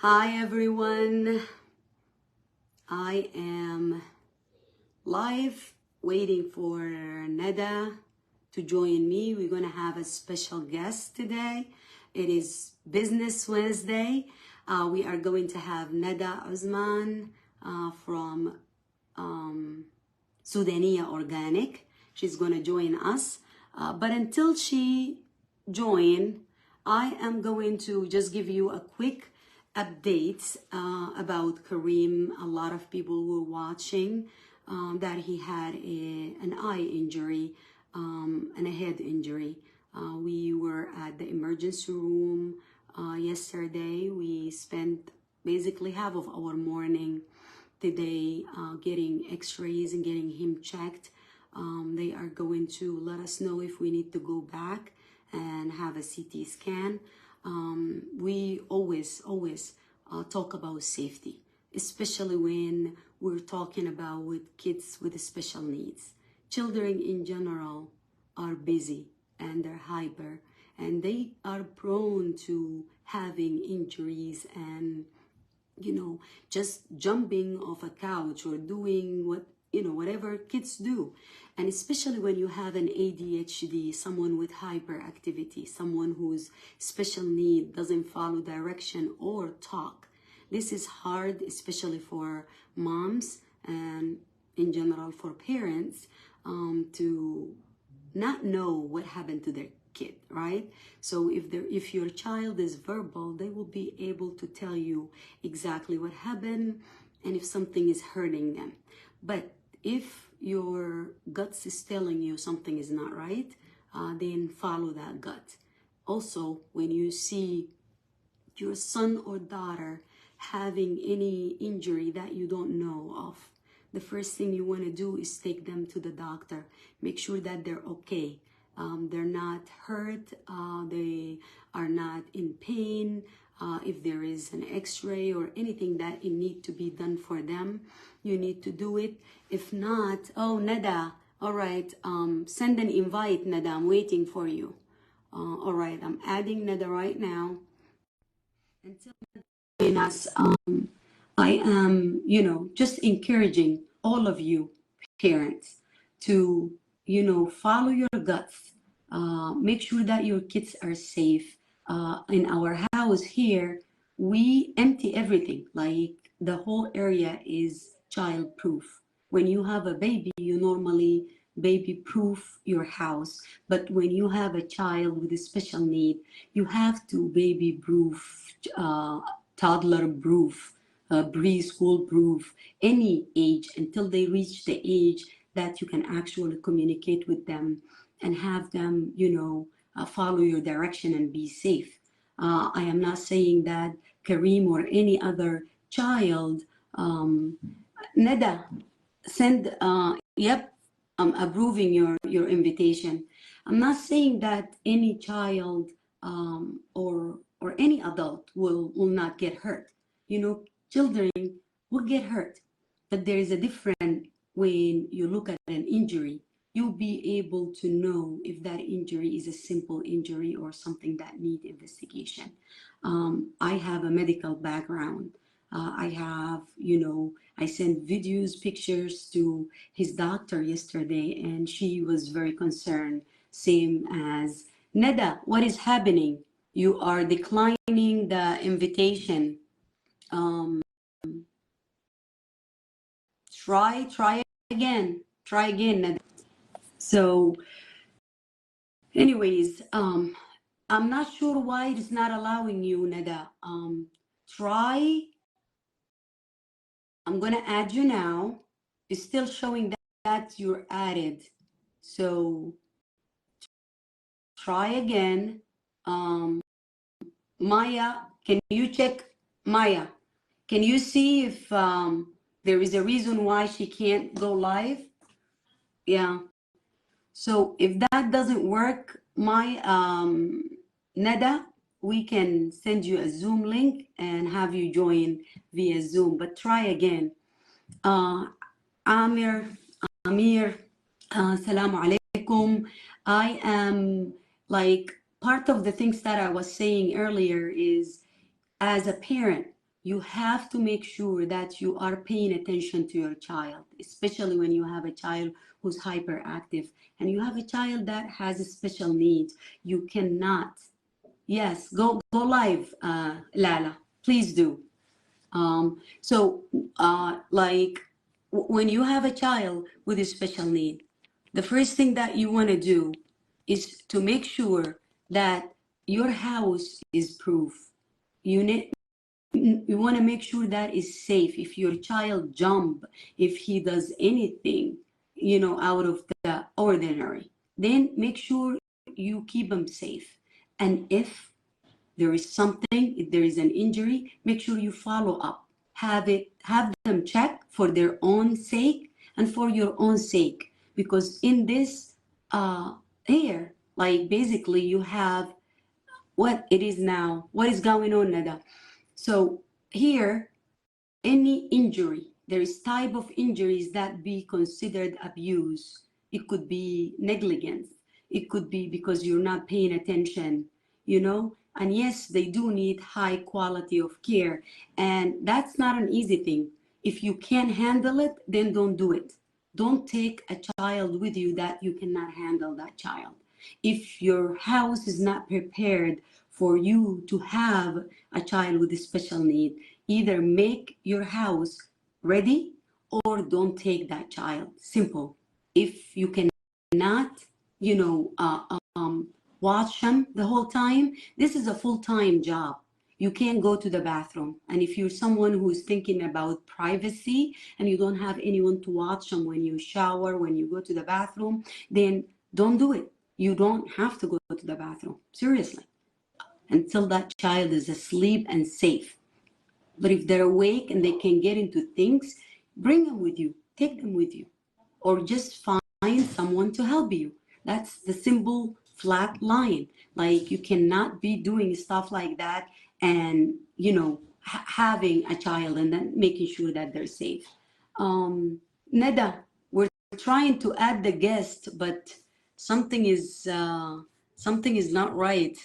Hi everyone, I am live waiting for Nada to join me. We're gonna have a special guest today. It is Business Wednesday. We are going to have Nada Osman from Sudaniya Organic. She's gonna join us. But until she joins, I am going to just give you a quick updates about Kareem. A lot of people were watching that he had an eye injury and a head injury. We were at the emergency room yesterday. We spent basically half of our morning today getting x-rays and getting him checked. They are going to let us know if we need to go back and have a CT scan. We always talk about safety, especially when we're talking about with kids with special needs. Children in general are busy and they're hyper and they are prone to having injuries and, you know, just jumping off a couch or doing whatever kids do. And especially when you have an ADHD, someone with hyperactivity, someone whose special need doesn't follow direction or talk. This is hard, especially for moms and in general for parents to not know what happened to their kid, right? So if your child is verbal, they will be able to tell you exactly what happened and if something is hurting them. But if your guts is telling you something is not right, then follow that gut. Also, when you see your son or daughter having any injury that you don't know of, the first thing you want to do is take them to the doctor. Make sure that they're okay. They're not hurt. They are not in pain. If there is an x-ray or anything that it need to be done for them, you need to do it. If not, oh, Nada, all right, send an invite, Nada, I'm waiting for you. All right, I'm adding Nada right now. Until join us, I am, just encouraging all of you parents to, follow your guts. Make sure that your kids are safe. In our house here, we empty everything. Like the whole area is child proof. When you have a baby, you normally baby proof your house. But when you have a child with a special need, you have to baby proof, toddler proof, preschool proof, any age until they reach the age that you can actually communicate with them and have them, follow your direction and be safe. I am not saying that Kareem or any other child, Nada, send, yep, I'm approving your invitation. I'm not saying that any child or any adult will not get hurt. Children will get hurt, but there is a difference when you look at an injury. You'll be able to know if that injury is a simple injury or something that needs investigation. I have a medical background. I have, I sent videos, pictures to his doctor yesterday, and she was very concerned, same as Nada. What is happening? You are declining the invitation. Try again, Nada. So anyways, I'm not sure why it is not allowing you, Nada. Try. I'm gonna add you now. It's still showing that you're added. So try again. Maya, can you check? Maya, can you see if there is a reason why she can't go live? Yeah. So if that doesn't work, Nada, we can send you a Zoom link and have you join via Zoom, but try again. Amir, Assalamu alaikum. I am like part of the things that I was saying earlier is as a parent, you have to make sure that you are paying attention to your child, especially when you have a child who's hyperactive and you have a child that has a special needs. You cannot, yes, go live, Lala, please do. Like when you have a child with a special need, the first thing that you want to do is to make sure that your house is proof. You want to make sure that is safe. If your child jump, if he does anything, out of the ordinary, then make sure you keep him safe. And if there is something, if there is an injury, make sure you follow up. Have them check for their own sake and for your own sake. Because in this here, like basically you have what it is now. What is going on, Nada? So here, any injury, there is type of injuries that be considered abuse. It could be negligence. It could be because you're not paying attention, and yes, they do need high quality of care, and that's not an easy thing. If you can't handle it, then don't do it. Don't take a child with you that you cannot handle that child. If your house is not prepared for you to have a child with a special need, either make your house ready or don't take that child. Simple. If you cannot, watch them the whole time, this is a full-time job. You can't go to the bathroom. And if you're someone who's thinking about privacy and you don't have anyone to watch them when you shower, when you go to the bathroom, then don't do it. You don't have to go to the bathroom. Seriously. Until that child is asleep and safe. But if they're awake and they can get into things, bring them with you, take them with you, or just find someone to help you. That's the simple flat line. Like you cannot be doing stuff like that and, having a child and then making sure that they're safe. Neda, we're trying to add the guest, but something is not right.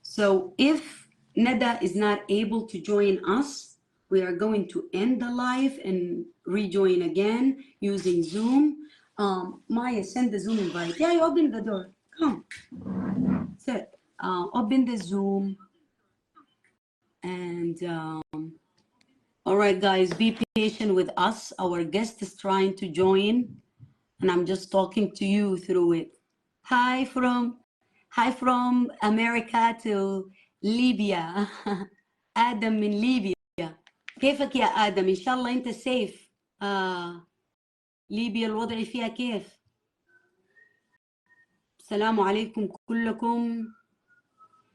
So if Neda is not able to join us, we are going to end the live and rejoin again using Zoom. Maya, send the Zoom invite. Yeah, you open the door. Come. Sit. Open the Zoom. And all right, guys, be patient with us. Our guest is trying to join, and I'm just talking to you through it. Hi from America to Libya. آدم من ليبيا. كيفك يا آدم؟ إن شاء الله أنت سيف. ليبيا الوضع فيها كيف؟ السلام عليكم كلكم.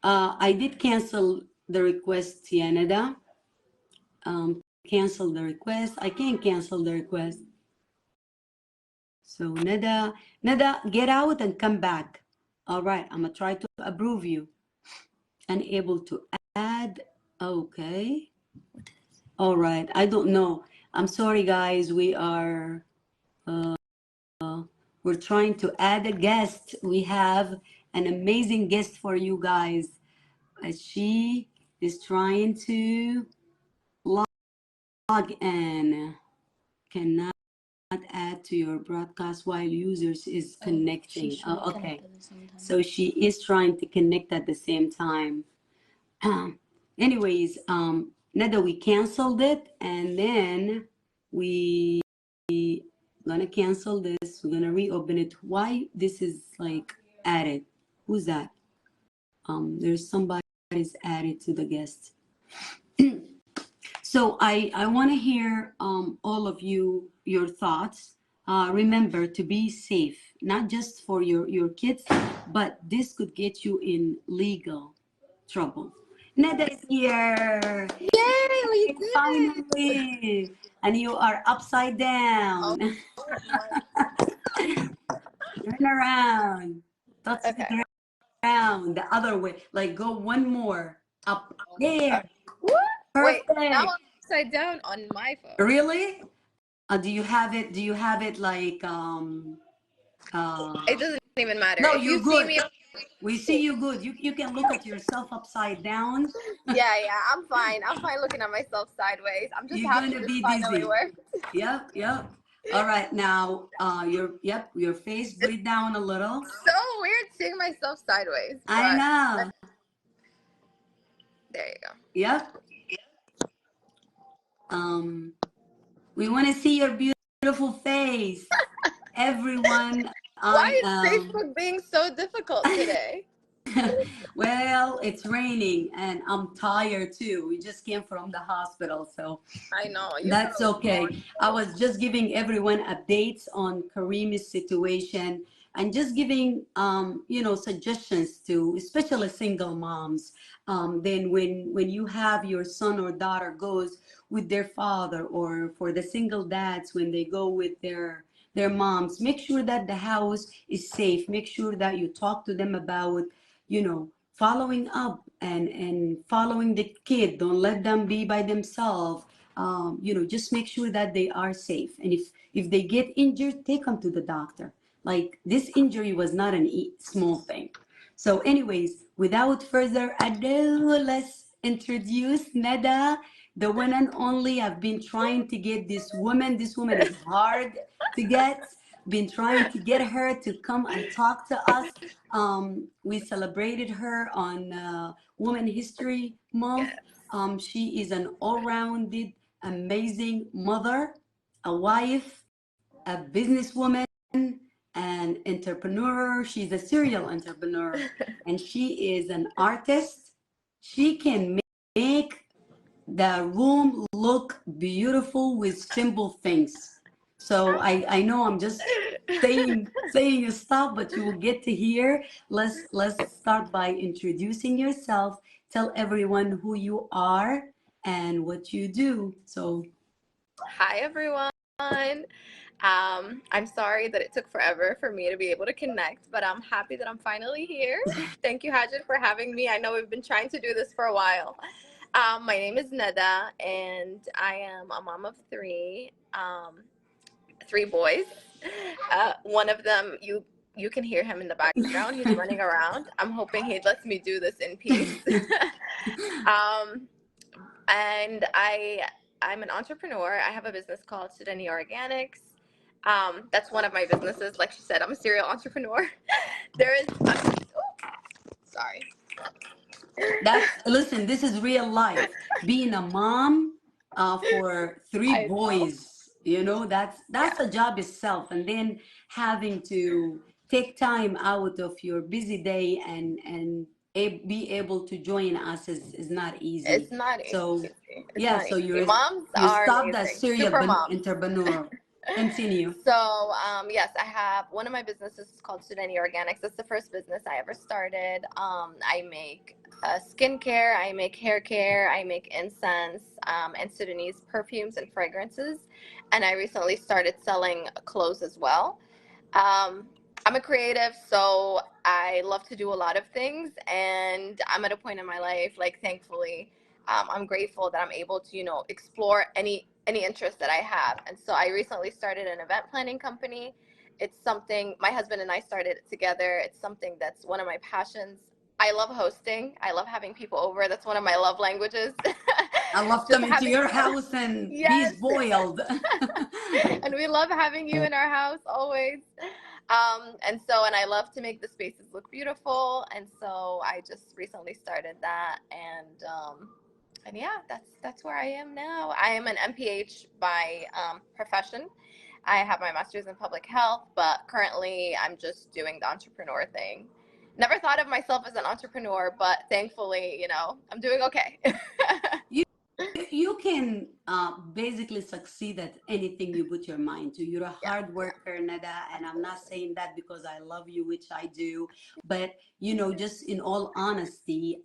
I did cancel the request يا ندى. Cancel the request. I can't cancel the request. So Nada, get out and come back. All right, I'm gonna try to approve you. Unable to add. Okay. All right. I don't know. I'm sorry, guys. We are we're trying to add a guest. We have an amazing guest for you guys. She is trying to log in. Cannot add to your broadcast while users is connecting. Okay. So she is trying to connect at the same time. Anyways, Nada, we canceled it, and then we gonna cancel this. We're gonna reopen it. Why this is like added? Who's that? There's somebody is added to the guest. So I want to hear all of you, your thoughts. Remember to be safe, not just for your kids, but this could get you in legal trouble. Nada is here. Yay, we did Finally. And you are upside down. Turn around. Touch the ground the other way. Like go one more up there. Wait, now I'm upside down on my phone. Really? Do you have it? Do you have it like It doesn't even matter. No, if you're you good. see me, We see you good. You can look at yourself upside down. Yeah, I'm fine. I'm fine looking at myself sideways. I'm just You're happy gonna this be finally dizzy. worked. Yep, yep. All right, now your face, It's breathe down a little. so weird seeing myself sideways, I but know. there you go. Yep. We want to see your beautiful face, everyone. Why I is Facebook being so difficult today? Well, it's raining and I'm tired too. We just came from the hospital, so I know, you that's sound okay. I was just giving everyone updates on Karimi's situation and just giving, suggestions to especially single moms. Then when you have your son or daughter goes with their father, or for the single dads when they go with their moms, make sure that the house is safe. Make sure that you talk to them about, following up and following the kid. Don't let them be by themselves. Just make sure that they are safe. And if they get injured, take them to the doctor. Like, this injury was not an small thing. So anyways, without further ado, let's introduce Nada, the one and only. I've been trying to get this woman. This woman is hard to get. Been trying to get her to come and talk to us. We celebrated her on Women History Month. yes. She is an all-rounded, amazing mother, a wife, a businesswoman, an entrepreneur. She's a serial entrepreneur, and she is an artist. She can make the room look beautiful with simple things. So I know I'm just saying stuff, but you will get to hear. Let's start by introducing yourself. Tell everyone who you are and what you do. So Hi, everyone. I'm sorry that it took forever for me to be able to connect, but I'm happy that I'm finally here. Thank you, Hagir, for having me. I know we've been trying to do this for a while. My name is Nada, and I am a mom of three boys. One of them, you can hear him in the background. He's running around. I'm hoping he lets me do this in peace. And I'm an entrepreneur. I have a business called Sudaniya Organics. That's one of my businesses. Like she said, I'm a serial entrepreneur. Sorry. listen, this is real life. Being a mom for three I know. boys, that's Yeah. a job itself. And then having to take time out of your busy day and be able to join us is not easy. It's not So easy. It's yeah, not so easy. Moms you are stopped as amazing. serial Super moms. entrepreneur. Continue. So, yes, I have one of my businesses is called Sudaniya Organics. That's the first business I ever started. I make skincare, I make hair care, I make incense, and Sudanese perfumes and fragrances. And I recently started selling clothes as well. Um, I'm a creative, so I love to do a lot of things, and I'm at a point in my life, like thankfully, I'm grateful that I'm able to, explore any interest that I have. And so I recently started an event planning company. It's something my husband and I started it together. It's something that's one of my passions. I love hosting. I love having people over. That's one of my love languages. I love Just coming to having your house and be yes. spoiled. And we love having you in our house always. And I love to make the spaces look beautiful. And so I just recently started that, and yeah, that's where I am now. I am an MPH by profession. I have my master's in public health, but currently I'm just doing the entrepreneur thing. Never thought of myself as an entrepreneur, but thankfully, I'm doing okay. You can basically succeed at anything you put your mind to. You're a Yeah, hard worker, Nada, and I'm not saying that because I love you, which I do, but just in all honesty,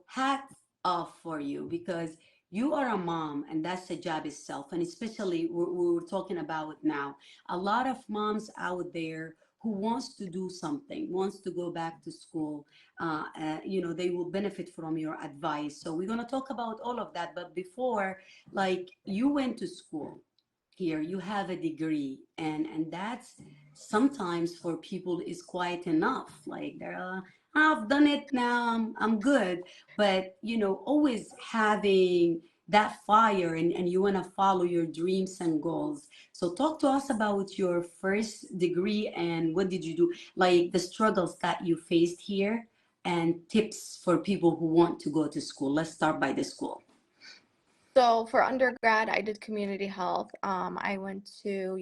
hats off for you, because you are a mom, and that's a job itself. And especially we're talking about now, a lot of moms out there who wants to do something, wants to go back to school, they will benefit from your advice. So we're going to talk about all of that. But before, like, you went to school here, you have a degree, and sometimes for people is quite enough. Like I've done it now, I'm good. But you know, always having that fire, and you want to follow your dreams and goals. So talk to us about your first degree and what did you do, like the struggles that you faced here, and tips for people who want to go to school. Let's start by the school. So for undergrad, I did community health. I went to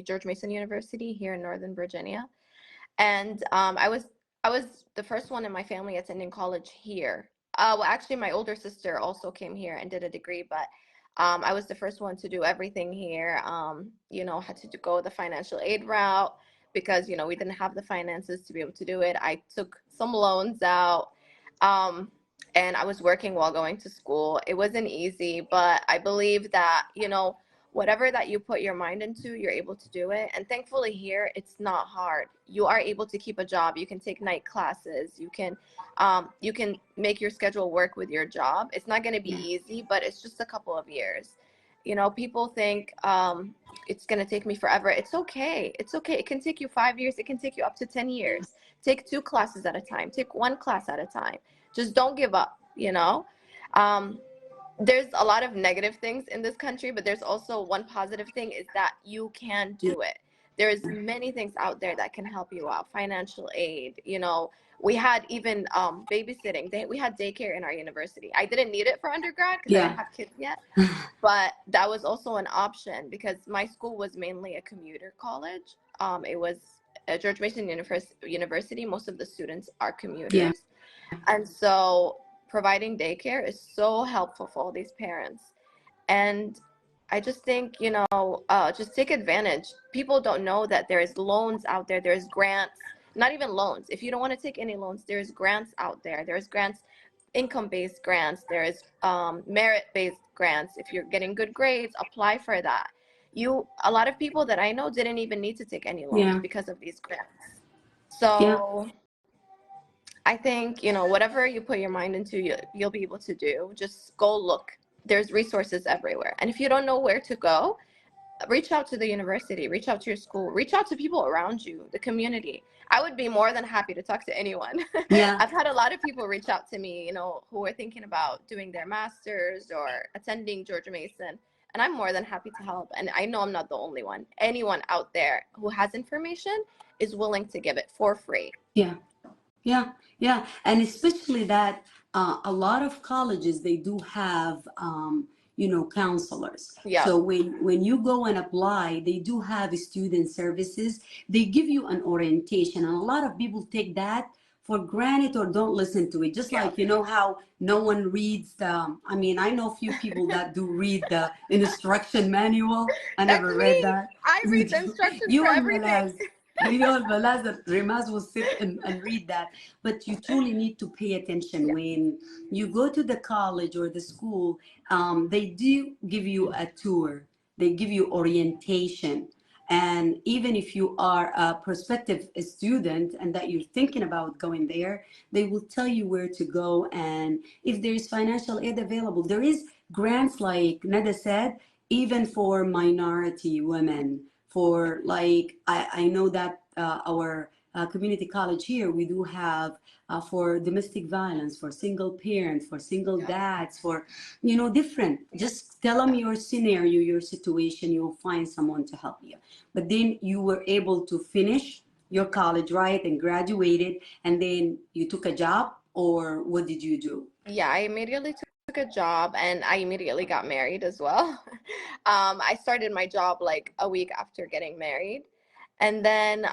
George Mason University here in Northern Virginia, and I was the first one in my family attending college here. Well, actually, my older sister also came here and did a degree, but I was the first one to do everything here. Had to go the financial aid route because we didn't have the finances to be able to do it. I took some loans out. Um, and I was working while going to school. It wasn't easy, but I believe that, whatever that you put your mind into, you're able to do it. And thankfully here, it's not hard. You are able to keep a job. You can take night classes. You can make your schedule work with your job. It's not going to be easy, but it's just a couple of years. People think it's going to take me forever. It's okay. It's okay. It can take you 5 years. It can take you up to 10 years. Take 2 classes at a time. Take 1 class at a time. Just don't give up. There's a lot of negative things in this country, but there's also one positive thing is that you can do it. There's many things out there that can help you out. Financial aid, we had even babysitting. We had daycare in our university. I didn't need it for undergrad because I didn't have kids yet, but that was also an option because my school was mainly a commuter college. It was George Mason University. Most of the students are commuters. And so providing daycare is so helpful for all these parents. And I just think, just take advantage. People don't know that there's loans out there. There's grants, not even loans. If you don't want to take any loans, there's grants out there. There's grants, income-based grants. There's merit-based grants. If you're getting good grades, apply for that. A lot of people that I know didn't even need to take any loans because of these grants. So I think, whatever you put your mind into, you'll be able to do. Just go look. There's resources everywhere. And if you don't know where to go, reach out to the university, reach out to your school, reach out to people around you, the community. I would be more than happy to talk to anyone. I've had a lot of people reach out to me, who are thinking about doing their master's or attending George Mason. And I'm more than happy to help. And I know I'm not the only one. Anyone out there who has information is willing to give it for free. Yeah, and especially that a lot of colleges, they do have counselors. So when you go and apply, they do have student services. They give you an orientation, and a lot of people take that for granted or don't listen to it. Just like how no one reads I know a few people that do read the instruction manual. I never read that. I read the instructions for everything. Remaz will sit and read that. But you truly need to pay attention when you go to the college or the school. They do give you a tour. They give you orientation. And even if you are a prospective student and that you're thinking about going there, they will tell you where to go. And if there is financial aid available, there is grants, like Nada said, even for minority women. For I know that our community college here, we do have for domestic violence, for single parents, for single dads, for different. Just tell them your scenario, your situation. You'll find someone to help you. But then you were able to finish your college, right, and graduated, and then you took a job, or what did you do? I immediately took a job, and I immediately got married as well. I started my job like a week after getting married, and then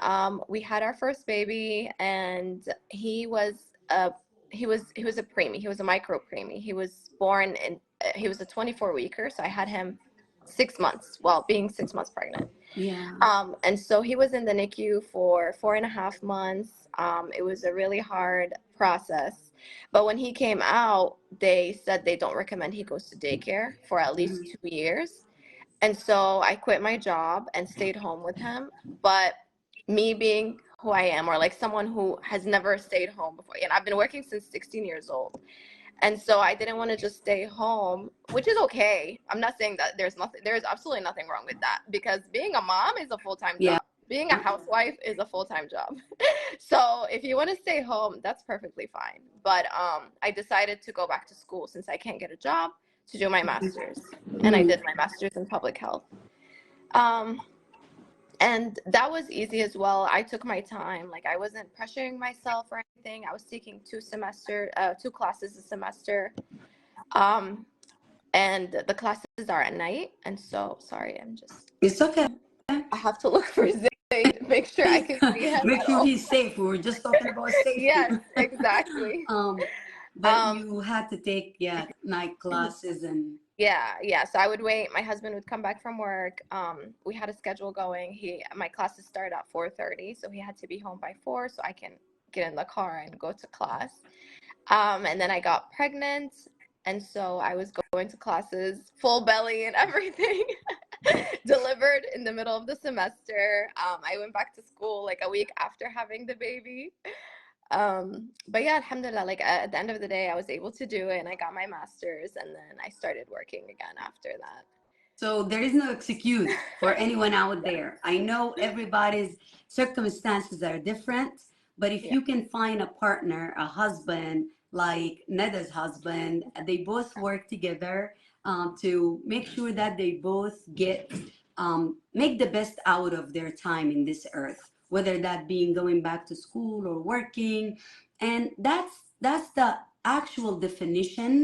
we had our first baby, and he was a preemie. He was a micro preemie. He was born in he was a 24-weeker, so I had him 6 months, being 6 months pregnant. And so he was in the NICU for 4.5 months. It was a really hard process. But when he came out, they said they don't recommend he goes to daycare for at least 2 years. And so I quit my job and stayed home with him. But me being who I am, or like someone who has never stayed home before, and I've been working since 16 years old. And so I didn't want to just stay home, which is okay. I'm not saying that there's absolutely nothing wrong with that, because being a mom is a full-time job. being a housewife is a full-time job. So if you want to stay home, that's perfectly fine. But I decided to go back to school since I can't get a job to do my master's. And I did my master's in public health. And that was easy as well. I took my time. Like, I wasn't pressuring myself or anything. I was taking two classes a semester. And the classes are at night. And so, sorry, It's okay. I have to look for Zayd, make sure I can see him. Make sure he's safe. We were just talking about safety. Yes, exactly. But you had to take, night classes and... Yeah. So I would wait. My husband would come back from work. We had a schedule going. My classes started at 4:30, so he had to be home by 4 so I can get in the car and go to class. And then I got pregnant, and so I was going to classes full belly and everything. Delivered in the middle of the semester. I went back to school like a week after having the baby. But yeah, alhamdulillah, like at the end of the day, I was able to do it, and I got my master's, and then I started working again after that. So there is no excuse for anyone out there. I know everybody's circumstances are different, but if you can find a partner, a husband, like Nada's husband, they both work together to make sure that they both make the best out of their time in this earth, whether that being going back to school or working. And that's the actual definition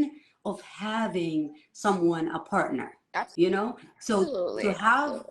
of having someone, a partner. You know, so Absolutely. to have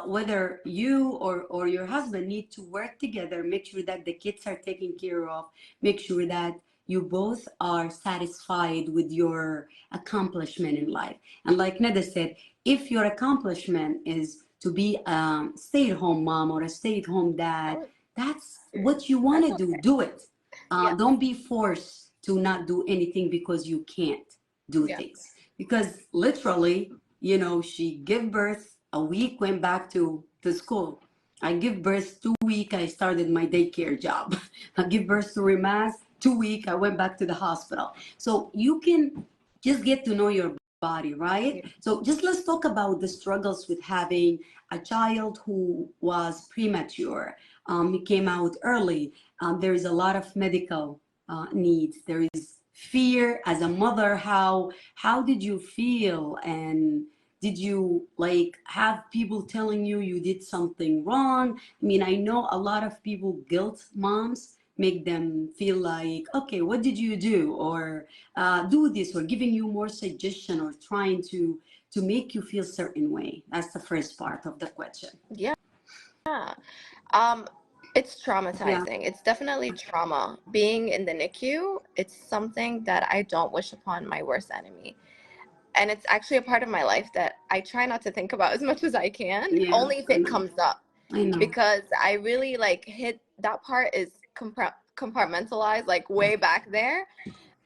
whether you or your husband need to work together, make sure that the kids are taken care of, make sure that you both are satisfied with your accomplishment in life. And like Nada said, if your accomplishment is to be a stay-at-home mom or a stay-at-home dad, that's what you want to do it. Don't be forced to not do anything because you can't do things. Because literally, you know, she gave birth a week, went back to school. I give birth 2 weeks, I started my daycare job. I give birth to Rimas, 2 weeks, I went back to the hospital. So you can just get to know your body, right? So just let's talk about the struggles with having a child who was premature. It came out early. There is a lot of medical needs. There is fear as a mother. How did you feel? And did you like have people telling you did something wrong? I mean, I know a lot of people guilt moms, make them feel like, okay, what did you do? Or do this, or giving you more suggestion, or trying to make you feel certain way. That's the first part of the question. Yeah. It's traumatizing. It's definitely trauma. Being in the NICU, it's something that I don't wish upon my worst enemy. And it's actually a part of my life that I try not to think about as much as I can, only if it comes up. Because I really hit that part is compartmentalized like way back there,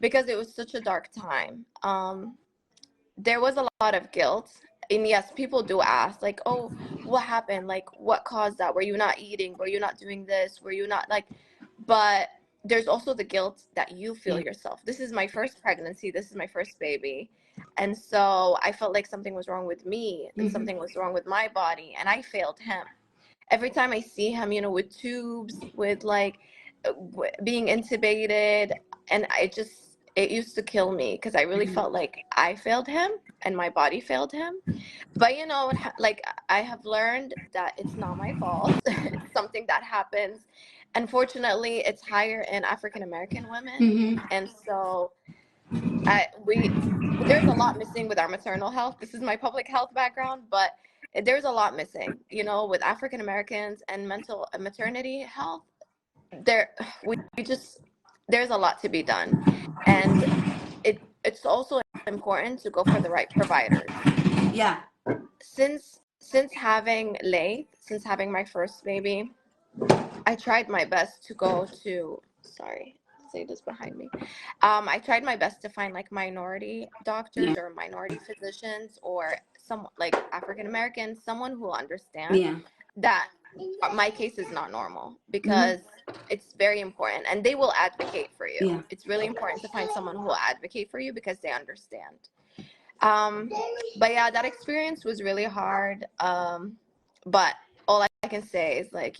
because it was such a dark time. There was a lot of guilt. And yes, people do ask, like, oh, what happened? Like, what caused that? Were you not eating? Were you not doing this? Were you not but there's also the guilt that you feel yourself. This is my first pregnancy. This is my first baby. And so I felt like something was wrong with me and something was wrong with my body. And I failed him. Every time I see him, you know, with tubes, with being intubated, and it used to kill me, because I really felt like I failed him and my body failed him. But, you know, I have learned that it's not my fault. It's something that happens. Unfortunately, it's higher in African American women. And so there's a lot missing with our maternal health. This is my public health background, but there's a lot missing, you know, with African Americans and maternity health. There's a lot to be done. And it's also important to go for the right providers. Yeah. Since having my first baby, I tried my best to go to, say this behind me. I tried my best to find minority doctors or minority physicians, or some African Americans, someone who will understand that my case is not normal, because it's very important, and they will advocate for you. It's really important to find someone who will advocate for you, because they understand. But yeah, that experience was really hard. But all I can say is like,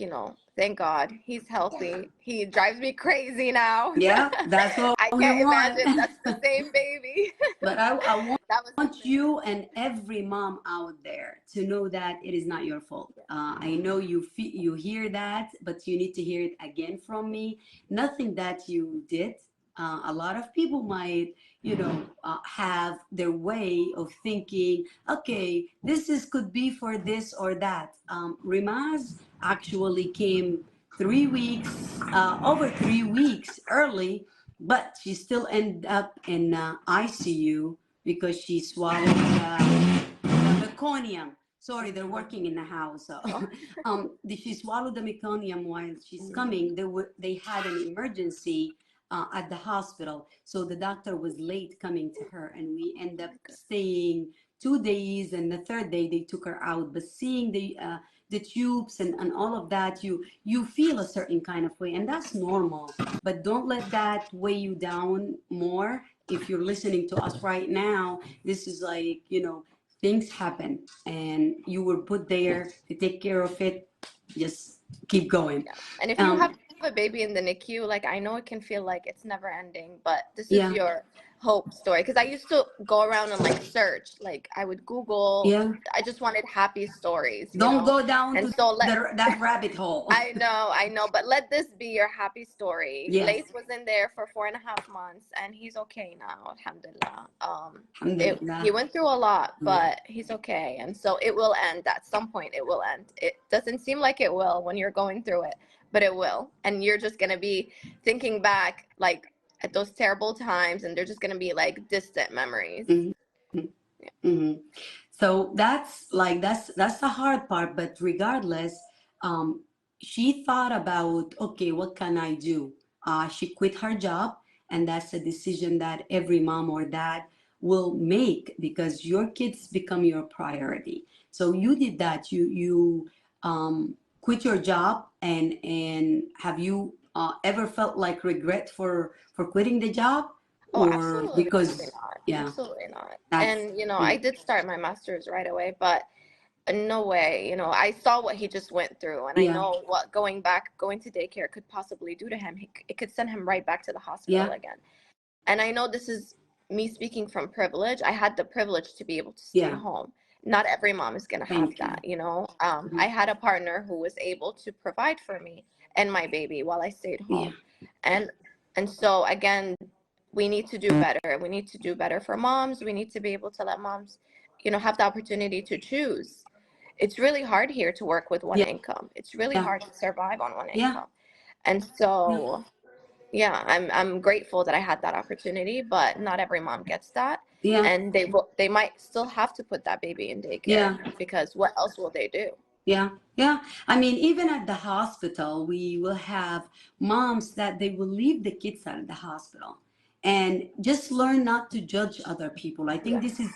thank God he's healthy. He drives me crazy now. Yeah, that's what I we can't want. imagine that's the same baby. But I want That was you and every mom out there to know that it is not your fault. I know you hear that, but you need to hear it again from me. Nothing that you did. A lot of people might, have their way of thinking. Okay, this is could be for this or that. Rimaz actually came 3 weeks, over 3 weeks early, but she still ended up in ICU because she swallowed the meconium. Sorry, they're working in the house. So, she swallowed the meconium while she's coming. They had an emergency at the hospital, so the doctor was late coming to her, and we end up staying 2 days. And the third day they took her out. But seeing the tubes and all of that, you feel a certain kind of way, and that's normal. But don't let that weigh you down more. If you're listening to us right now, this is like, things happen and you were put there to take care of it. Just keep going. Yeah. And if you have a baby in the NICU, like, I know it can feel like it's never ending, but this is Yeah. your hope story. Because I used to go around and like search, like I would Google. Yeah. I just wanted happy stories. Don't go down and to so that rabbit hole. I know, but let this be your happy story. Yes. Lace was in there for 4.5 months, and he's okay now, alhamdulillah. Alhamdulillah. He went through a lot, but he's okay, and so it will end at some point. It will end. It doesn't seem like it will when you're going through it, but it will, and you're just gonna be thinking back like at those terrible times, and they're just gonna be like distant memories. Mm-hmm. Yeah. Mm-hmm. So that's the hard part. But regardless, she thought about, okay, what can I do? She quit her job, and that's a decision that every mom or dad will make, because your kids become your priority. So you did that. You quit your job, and have you ever felt like regret for quitting the job? Oh, Or absolutely because not. yeah, Absolutely not. that's And I did start my master's right away, but no way. I saw what he just went through, and I know what going to daycare could possibly do to him. It could send him right back to the hospital again. And I know this is me speaking from privilege. I had the privilege to be able to stay home. Not every mom is going to have that, I had a partner who was able to provide for me and my baby while I stayed home. And so again, we need to do better. We need to do better for moms. We need to be able to let moms, have the opportunity to choose. It's really hard here to work with one income. It's really hard to survive on one income. And so, I'm grateful that I had that opportunity, but not every mom gets that. And they might still have to put that baby in daycare because what else will they do? Yeah. I mean, even at the hospital, we will have moms that they will leave the kids at the hospital, and just learn not to judge other people. I think this is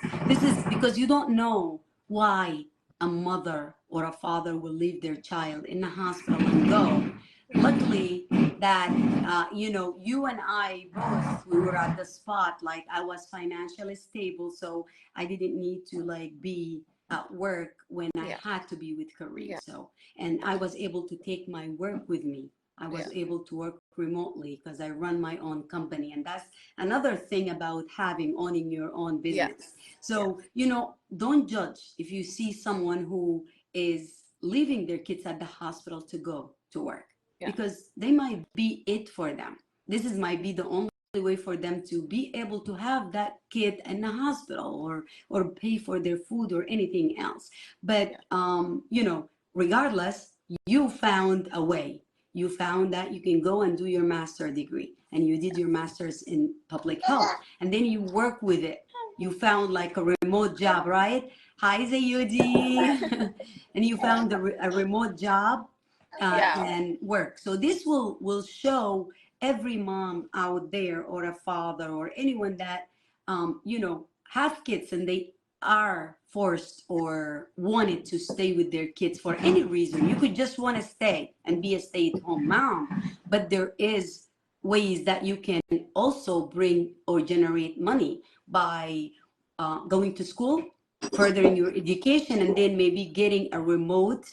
because you don't know why a mother or a father will leave their child in the hospital and go. Luckily that you and I both, we were at the spot. Like, I was financially stable, so I didn't need to like be at work when I had to be with Kareem. So, and I was able to take my work with me. I was able to work remotely because I run my own company. And that's another thing about owning your own business. So, don't judge if you see someone who is leaving their kids at the hospital to go to work, because they might be it for them. This might be the only way for them to be able to have that kid in the hospital, or pay for their food or anything else. But regardless, you found a way. You found that you can go and do your master's degree, and you did your master's in public health, and then you work with it. You found like a remote job, right? Hi, Zayudi. And you found a remote job and work. So this will show every mom out there, or a father, or anyone that have kids and they are forced or wanted to stay with their kids for any reason. You could just want to stay and be a stay-at-home mom, but there is ways that you can also bring or generate money by going to school, furthering your education, and then maybe getting a remote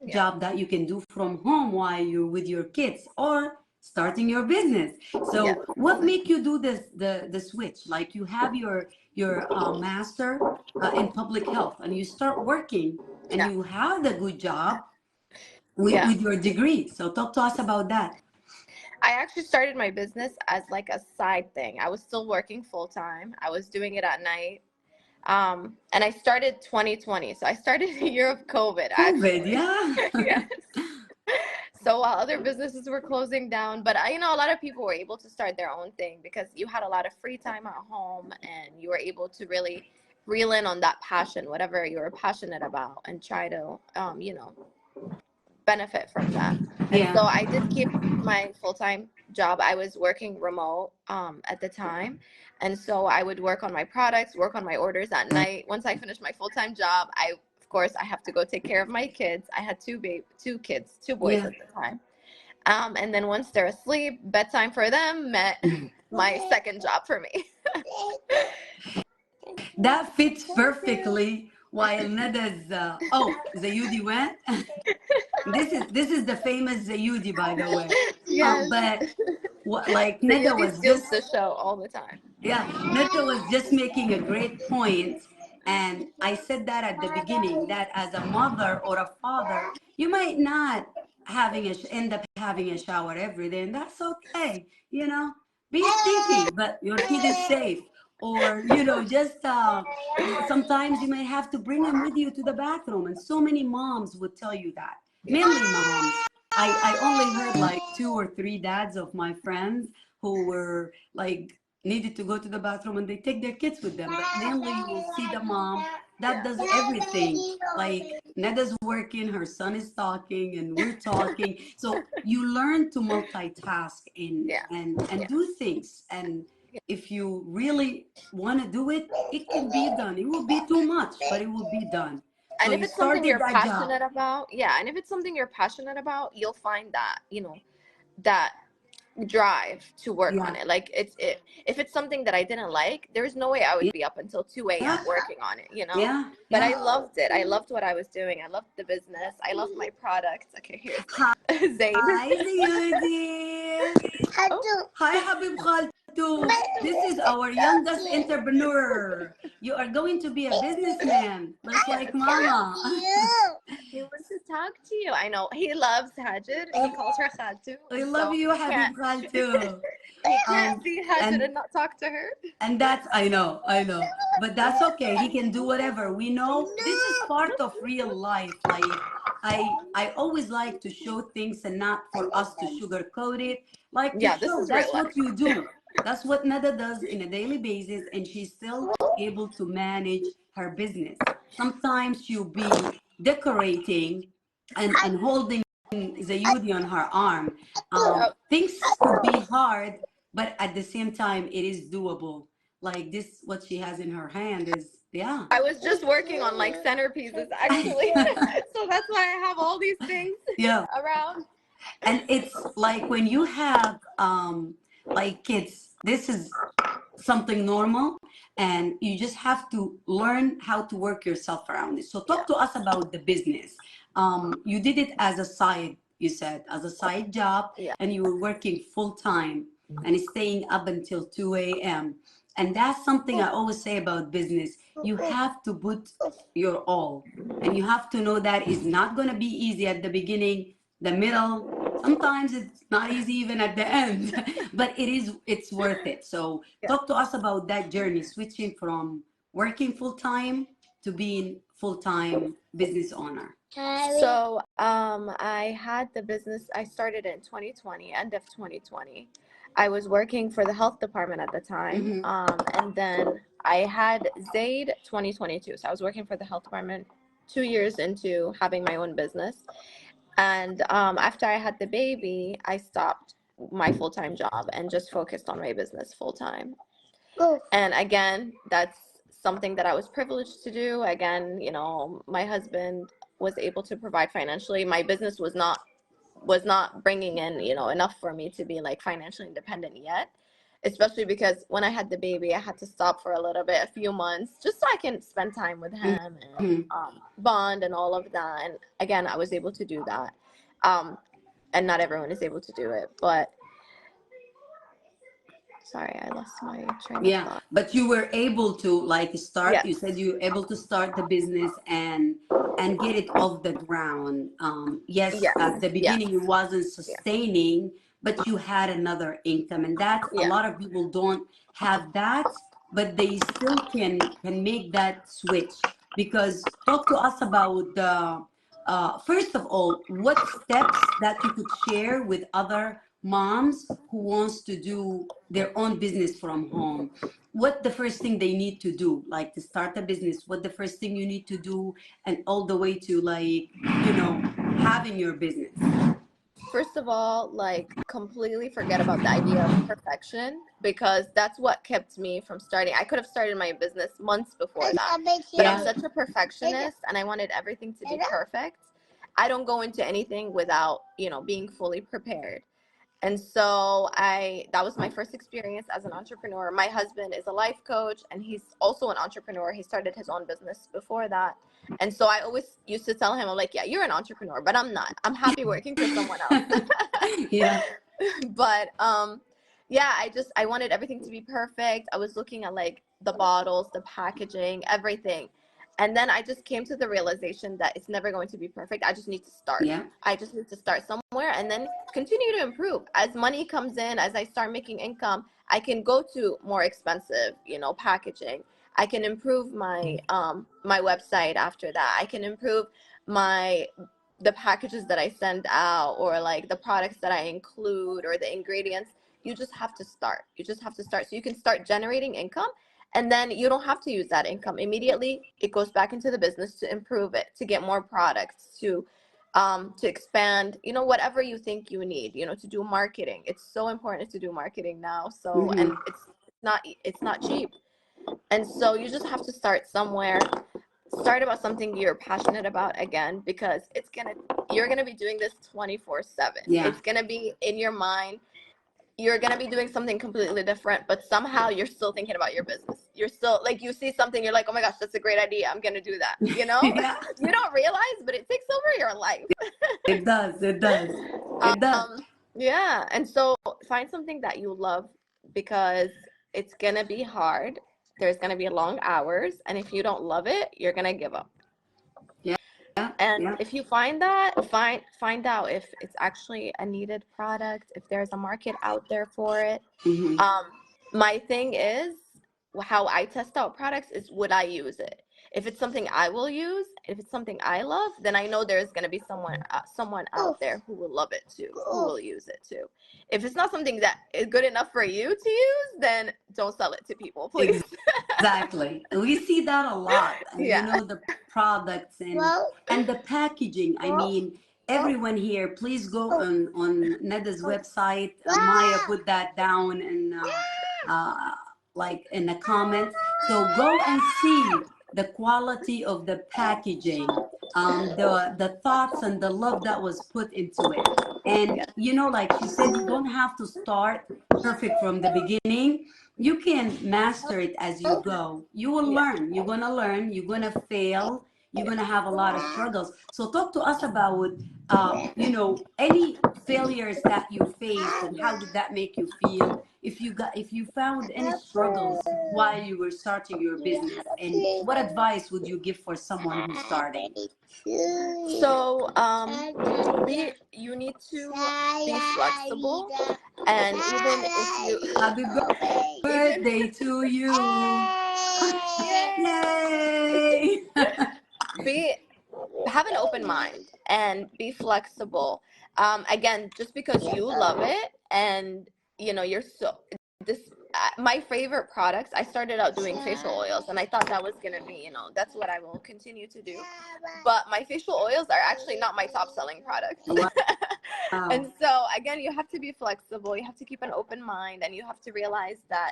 Yeah. job that you can do from home while you're with your kids, or starting your business. Yeah. So what make you do this, the switch? Like you have your master in public health, and you start working, and Yeah. you have the good job Yeah. with your degree. So talk to us about that. I actually started my business as like a side thing. I was still working full time. I was doing it at night. And I started 2020. So I started the year of COVID, COVID, actually. yeah. Yes. So while other businesses were closing down, but you know, a lot of people were able to start their own thing because you had a lot of free time at home and you were able to really reel in on that passion, whatever you were passionate about, and try to, you know, benefit from that. And so Yeah. I did keep my full-time job. I was working remote at the time. And so I would work on my products, work on my orders at night. Once I finished my full-time job, of course, I have to go take care of my kids. I had two kids, two boys Yeah. at the time. And then once they're asleep, bedtime for them meant my second job for me. That fits perfectly while Nada's oh, Zayudi went. This is the famous Zayudi, by the way. Yes. But what, like The Nada Yudi was steals just, the show all the time. yeah, Nada was just making a great point, and I said that at the beginning, that as a mother or a father, you might not end up having a shower every day, and that's okay. Be stinky, but your kid is safe. Or just sometimes you might have to bring him with you to the bathroom, and so many moms would tell you that. Mainly moms. I only heard like 2 or 3 dads of my friends who were like needed to go to the bathroom, and they take their kids with them. But mainly you will see the mom that Yeah. does everything. Like Neda's working, her son is talking, and we're talking. So you learn to multitask Yeah. and Yeah. do things. And if you really want to do it, it can be done. It will be too much, but it will be done. So And if you it's something started you're that job. passionate about, yeah, and if it's something you're passionate about, you'll find that, you know, that drive to work on Yeah. it. Like if it's something that I didn't like, there's no way I would Yeah. be up until 2 a.m. working on it, you know? Yeah. But Yeah. I loved it. I loved what I was doing. I loved the business. I loved my products. Okay, here's Hi, Zayn. Zayudi. Oh. Hi, Habib Khaltu. This is our youngest entrepreneur. You are going to be a businessman, just like Mama. He wants to talk to you. I know. He loves Hagir. He calls her Khatu. I love So you, he Habib Khaltu. can't see Hagir And and not talk to her. that's, I know, but that's okay. He can do whatever. We know this is part of real life. Like I always like to show things and not for us to sugarcoat it. Like to Yeah, this show is real that's life. what you do. That's what Nada does in a daily basis, and she's still able to manage her business. Sometimes she'll be decorating and holding Zayudi on her arm. Things could be hard, but at the same time, it is doable. Like this, what she has in her hand is, yeah. I was just working on like centerpieces actually. So that's why I have all these things Yeah. around. And it's like when you have like kids, this is something normal, and you just have to learn how to work yourself around it. So talk to us about the business. You did it as a side, you said, as a side job, Yeah. and you were working full time and staying up until 2 a.m. And that's something I always say about business. You have to put your all, and you have to know that it's not going to be easy at the beginning, the middle. Sometimes it's not easy even at the end, but it's worth it. So talk to us about that journey, switching from working full time to being full time business owner. So I had the business, I started in 2020, end of 2020. I was working for the health department at the time. And then I had Zaid 2022. So I was working for the health department 2 years into having my own business. And after I had the baby, I stopped my full-time job and just focused on my business full-time. And again, that's something that I was privileged to do. Again, you know, my husband was able to provide financially. My business was not bringing in, you know, enough for me to be like financially independent yet. especially because when I had the baby, I had to stop for a little bit, a few months, just so I can spend time with him and bond and all of that. And again, I was able to do that. And not everyone is able to do it, but sorry, I lost my train of thought. But you were able to like start. Yes. You said you were able to start the business and get it off the ground. Yes, Yes. at the beginning it wasn't Yeah. sustaining, but you had another income, and that a lot of people don't have that, but they still can make that switch. Because talk to us about the first of all, what steps that you could share with other moms who wants to do their own business from home. What the first thing they need to do, like to start a business, what the first thing you need to do, and all the way to like, having your business. First of all, like completely forget about the idea of perfection, because that's what kept me from starting. I could have started my business months before that, but I'm such a perfectionist and I wanted everything to be perfect. I don't go into anything without, being fully prepared. And so that was my first experience as an entrepreneur. My husband is a life coach and he's also an entrepreneur. He started his own business before that. And so I always used to tell him, I'm like, yeah, you're an entrepreneur, but I'm not. I'm happy working for someone else. But I wanted everything to be perfect. I was looking at like the bottles, the packaging, everything. And then I just came to the realization that it's never going to be perfect. I just need to start. I just need to start somewhere and then continue to improve. As money comes in, as I start making income, I can go to more expensive, packaging. I can improve my my website after that. I can improve the packages that I send out, or like the products that I include, or the ingredients. You just have to start. You just have to start so you can start generating income. And then you don't have to use that income immediately. It goes back into the business to improve it, to get more products, to expand, whatever you think you need, to do marketing. It's so important to do marketing now. So, and it's not cheap. And so you just have to start somewhere. Start about something you're passionate about, again, because you're gonna be doing this 24/7. It's gonna be in your mind. You're going to be doing something completely different, but somehow you're still thinking about your business. You're still like, you see something, you're like, oh my gosh, that's a great idea. I'm going to do that. You don't realize, but it takes over your life. It does. It does. Yeah. And so find something that you love, because it's going to be hard. There's going to be long hours. And if you don't love it, you're going to give up. And if you find that, find out if it's actually a needed product, if there's a market out there for it. My thing is, how I test out products is, would I use it? If it's something I will use, if it's something I love, then I know there's going to be someone out there who will love it too, who will use it too. If it's not something that is good enough for you to use, then don't sell it to people, please. Exactly. We see that a lot. The products and the packaging. I mean, everyone here, please go on Nada's website. Maya put that down in like in the comments. So go and see the quality of the packaging, the thoughts and the love that was put into it. And like she said, you don't have to start perfect from the beginning. You can master it as you go. You will learn. You're gonna learn. You're gonna fail. You're gonna have a lot of struggles. So talk to us about any failures that you faced, and how did that make you feel? If you found any struggles while you were starting your business, and what advice would you give for someone who's starting? So you need to be flexible, and even if you Happy birthday to you. Yay! Have an open mind and be flexible. Again, just because you love it, and you're my favorite products, I started out doing facial oils, and I thought that was gonna be, that's what I will continue to do. But my facial oils are actually not my top selling product. Wow. And so again, you have to be flexible. You have to keep an open mind, and you have to realize that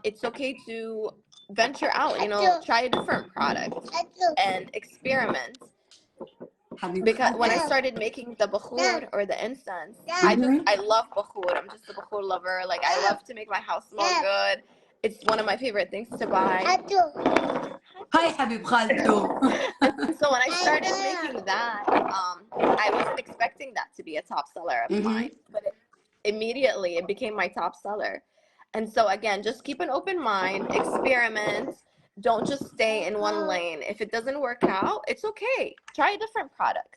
it's okay to venture out, try a different product and experiment. Because when I حبيب started making the bakhur or the incense, قلبي. I love bakhur. I'm just a bakhur lover. Like, I love to make my house smell good. It's one of my favorite things to buy. هاي حبيب خالته. And so when I started making that, I wasn't expecting that to be a top seller of mine, but immediately it became my top seller. And so again, just keep an open mind, experiment. Don't just stay in one lane. If it doesn't work out, it's okay. Try a different product.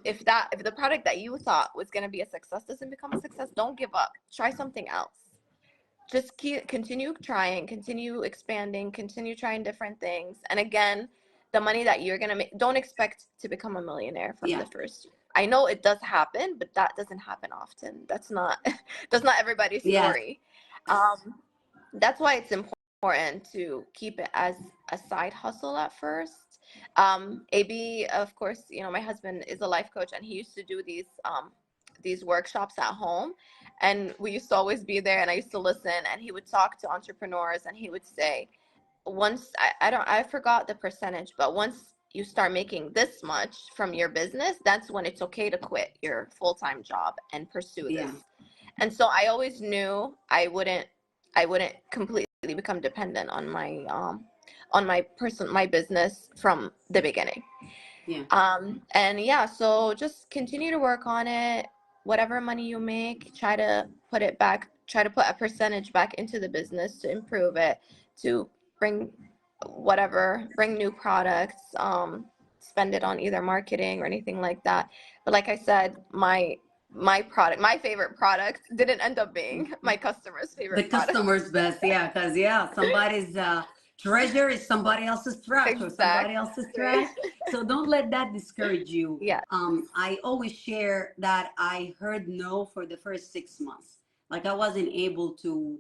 If the product that you thought was going to be a success doesn't become a success, don't give up. Try something else. Just continue trying, continue expanding, continue trying different things. And again, the money that you're going to make, don't expect to become a millionaire from the first year. I know it does happen, but that doesn't happen often. That's not everybody's story. That's why it's important to keep it as a side hustle at first. AB, of course, you know, my husband is a life coach, and he used to do these workshops at home, and we used to always be there, and I used to listen, and he would talk to entrepreneurs, and he would say, once I forgot the percentage, but once you start making this much from your business, that's when it's okay to quit your full-time job and pursue this. And so I always knew I wouldn't completely become dependent on my business from the beginning. So just continue to work on it. Whatever money you make, try to put a percentage back into the business to improve it, to bring new products, spend it on either marketing or anything like that. But like I said, my favorite product didn't end up being my customer's favorite product. The customer's best, because somebody's treasure is somebody else's trash, or somebody else's trash. So don't let that discourage you. I always share that I heard no for the first 6 months. Like, I wasn't able to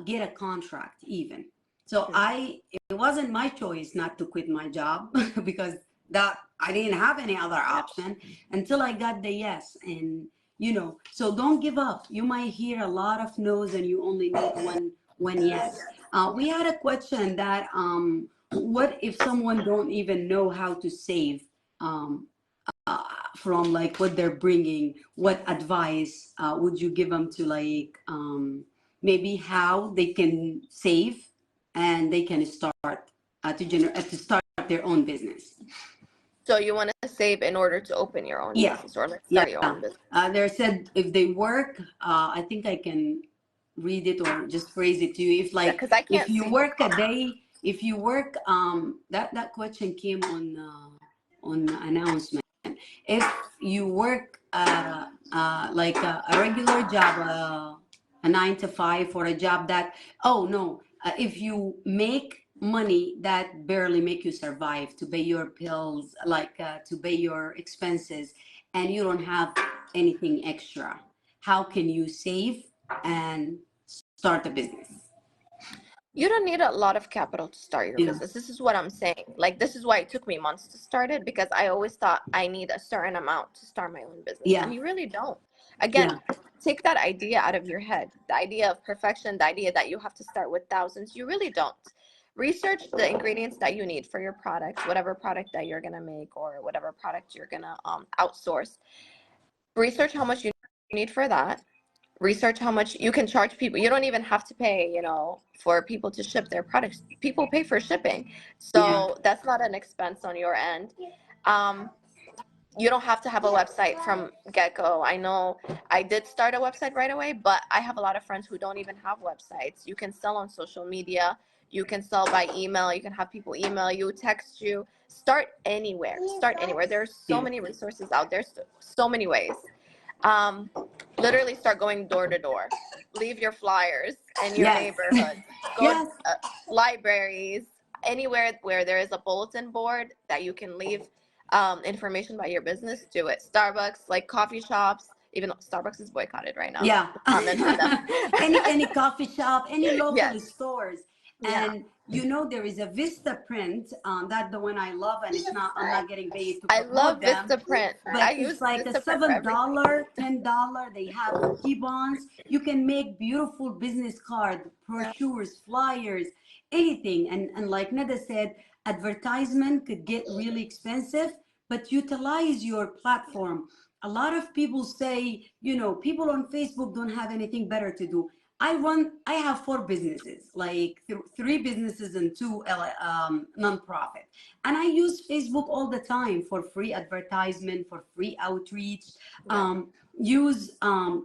get a contract even. So it wasn't my choice not to quit my job because that I didn't have any other option until I got the yes. And so don't give up. You might hear a lot of no's and you only need one yes. We had a question that what if someone don't even know how to save from like what they're bringing? What advice would you give them to like maybe how they can save and they can start to start their own business? So you want to save in order to open your own business, or like start your own business? They said if they work, I think I can read it or just phrase it to you. If like if you work a day, if you work that question came on the announcement. If you work like a regular job, a 9 to 5, or a job that if you make money that barely make you survive to pay your bills, like to pay your expenses, and you don't have anything extra, how can you save and start a business? You don't need a lot of capital to start your business. This is what I'm saying. Like, this is why it took me months to start it, because I always thought I need a certain amount to start my own business. And you really don't. Again, take that idea out of your head. The idea of perfection, the idea that you have to start with thousands. You really don't. Research the ingredients that you need for your products, whatever product that you're going to make or whatever product you're going to outsource. Research how much you need for that. Research how much you can charge people. You don't even have to pay, for people to ship their products. People pay for shipping. So that's not an expense on your end. You don't have to have a website from get-go. I know I did start a website right away, but I have a lot of friends who don't even have websites. You can sell on social media. You can sell by email. You can have people email you, text you. Start anywhere. There's so many resources out there, so many ways. Literally start going door to door. Leave your flyers in your neighborhood. Go to libraries, anywhere where there is a bulletin board that you can leave information about your business. Do it. Starbucks, like coffee shops, even though Starbucks is boycotted right now. Any coffee shop, any local stores. And there is a Vista print. That's the one I love, and I'm not getting paid to promote them. I love Vista print. But it's like a $7, $10. They have coupons. You can make beautiful business cards, brochures, flyers, anything. And like Nada said, advertisement could get really expensive, but utilize your platform. A lot of people say, you know, people on Facebook don't have anything better to do. I have 4 businesses, like three businesses and two non-profit. And I use Facebook all the time for free advertisement, for free outreach. Use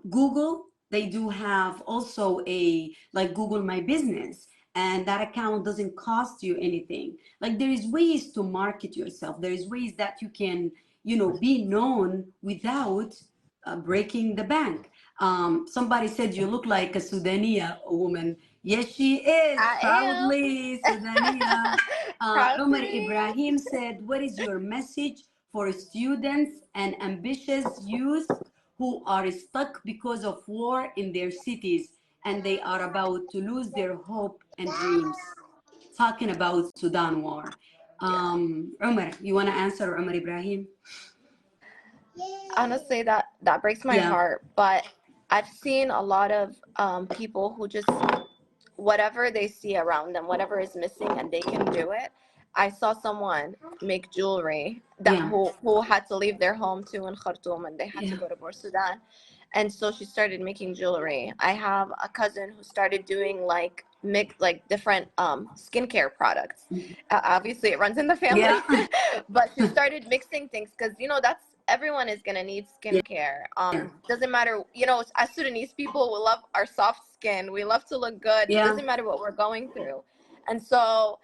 Google. They do have also a, like, Google My Business, and that account doesn't cost you anything. Like, there is ways to market yourself. There is ways that you can, you know, be known without breaking the bank. Somebody said you look like a Sudaniya woman. Yes, she is. I am. Proudly Sudaniya. Proud to Umar be. Ibrahim said, what is your message for students and ambitious youth who are stuck because of war in their cities and they are about to lose their hope and dreams? Talking about Sudan war. Yeah. Umar, you want to answer, Umar Ibrahim? Honestly, that breaks my Yeah, heart. But I've seen a lot of people who just whatever they see around them, whatever is missing, and they can do it. I saw someone make jewelry that yeah, who had to leave their home too in Khartoum, and they had to yeah, go to Port Sudan, and so she started making jewelry. I have a cousin who started doing like different skincare products. Obviously, it runs in the family, yeah, but she started mixing things because that's everyone is gonna need yeah, skincare. yeah, Doesn't matter, as Sudanese people, we love our soft skin. We love to look good. It yeah, doesn't matter what we're going through, and so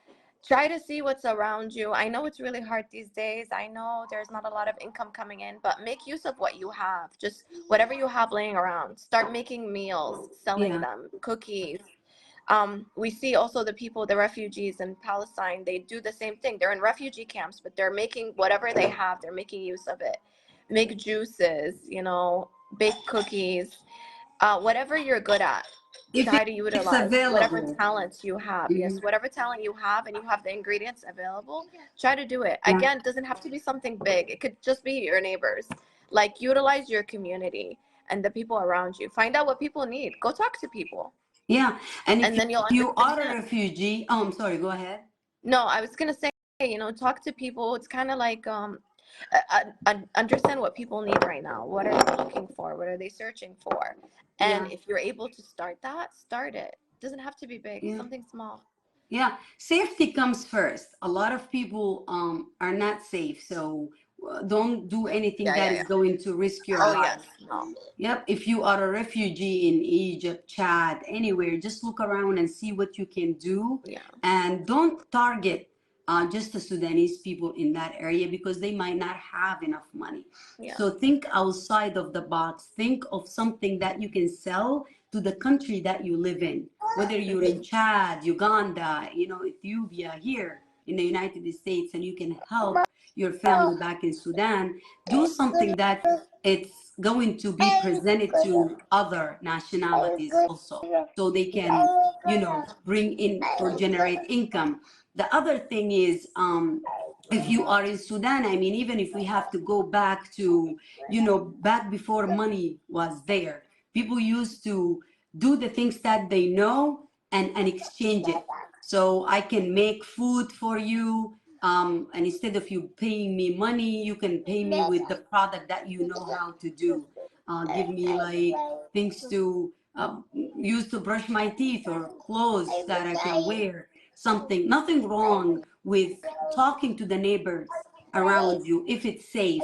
try to see what's around you. I know it's really hard these days. I know there's not a lot of income coming in, but make use of what you have. Just whatever you have laying around. Start making meals, selling yeah, them, cookies. We see also the refugees in Palestine. They do the same thing. They're in refugee camps, but they're making whatever they have. They're making use of it. Make juices, bake cookies, whatever you're good at. if Try to it's utilize whatever available. talents you have. Yes, whatever talent you have and you have the ingredients available, try to do it. Yeah, Again, it doesn't have to be something big. It could just be your neighbors. Like, utilize your community and the people around you. Find out what people need. Go talk to people, yeah. And if and then you'll you are a understand. refugee, oh, I'm sorry, go ahead. No, I was gonna say, talk to people. It's kind of like understand what people need right now. What are they looking for? What are they searching for? And Yeah, if you're able to start that, start it. It doesn't have to be big. yeah. Something small. Yeah, safety comes first. A lot of people are not safe, so don't do anything Yeah, that yeah, is yeah. going to risk your Oh yes, life. no. Yep, if you are a refugee in Egypt, Chad, anywhere, just look around and see what you can do, Yeah, and don't target just the Sudanese people in that area because they might not have enough money. yeah, So think outside of the box. Think of something that you can sell to the country that you live in, whether you're in Chad, Uganda, Ethiopia, here in the United States, and you can help your family back in Sudan. Do something that it's going to be presented to other nationalities also, so they can, bring in or generate income. The other thing is, if you are in Sudan, I mean, even if we have to go back to, back before money was there, people used to do the things that they know and exchange it. So I can make food for you, and instead of you paying me money, you can pay me with the product that you know how to do. Give me like things to use to brush my teeth or clothes that I can wear. Something, nothing wrong with talking to the neighbors around you if it's safe,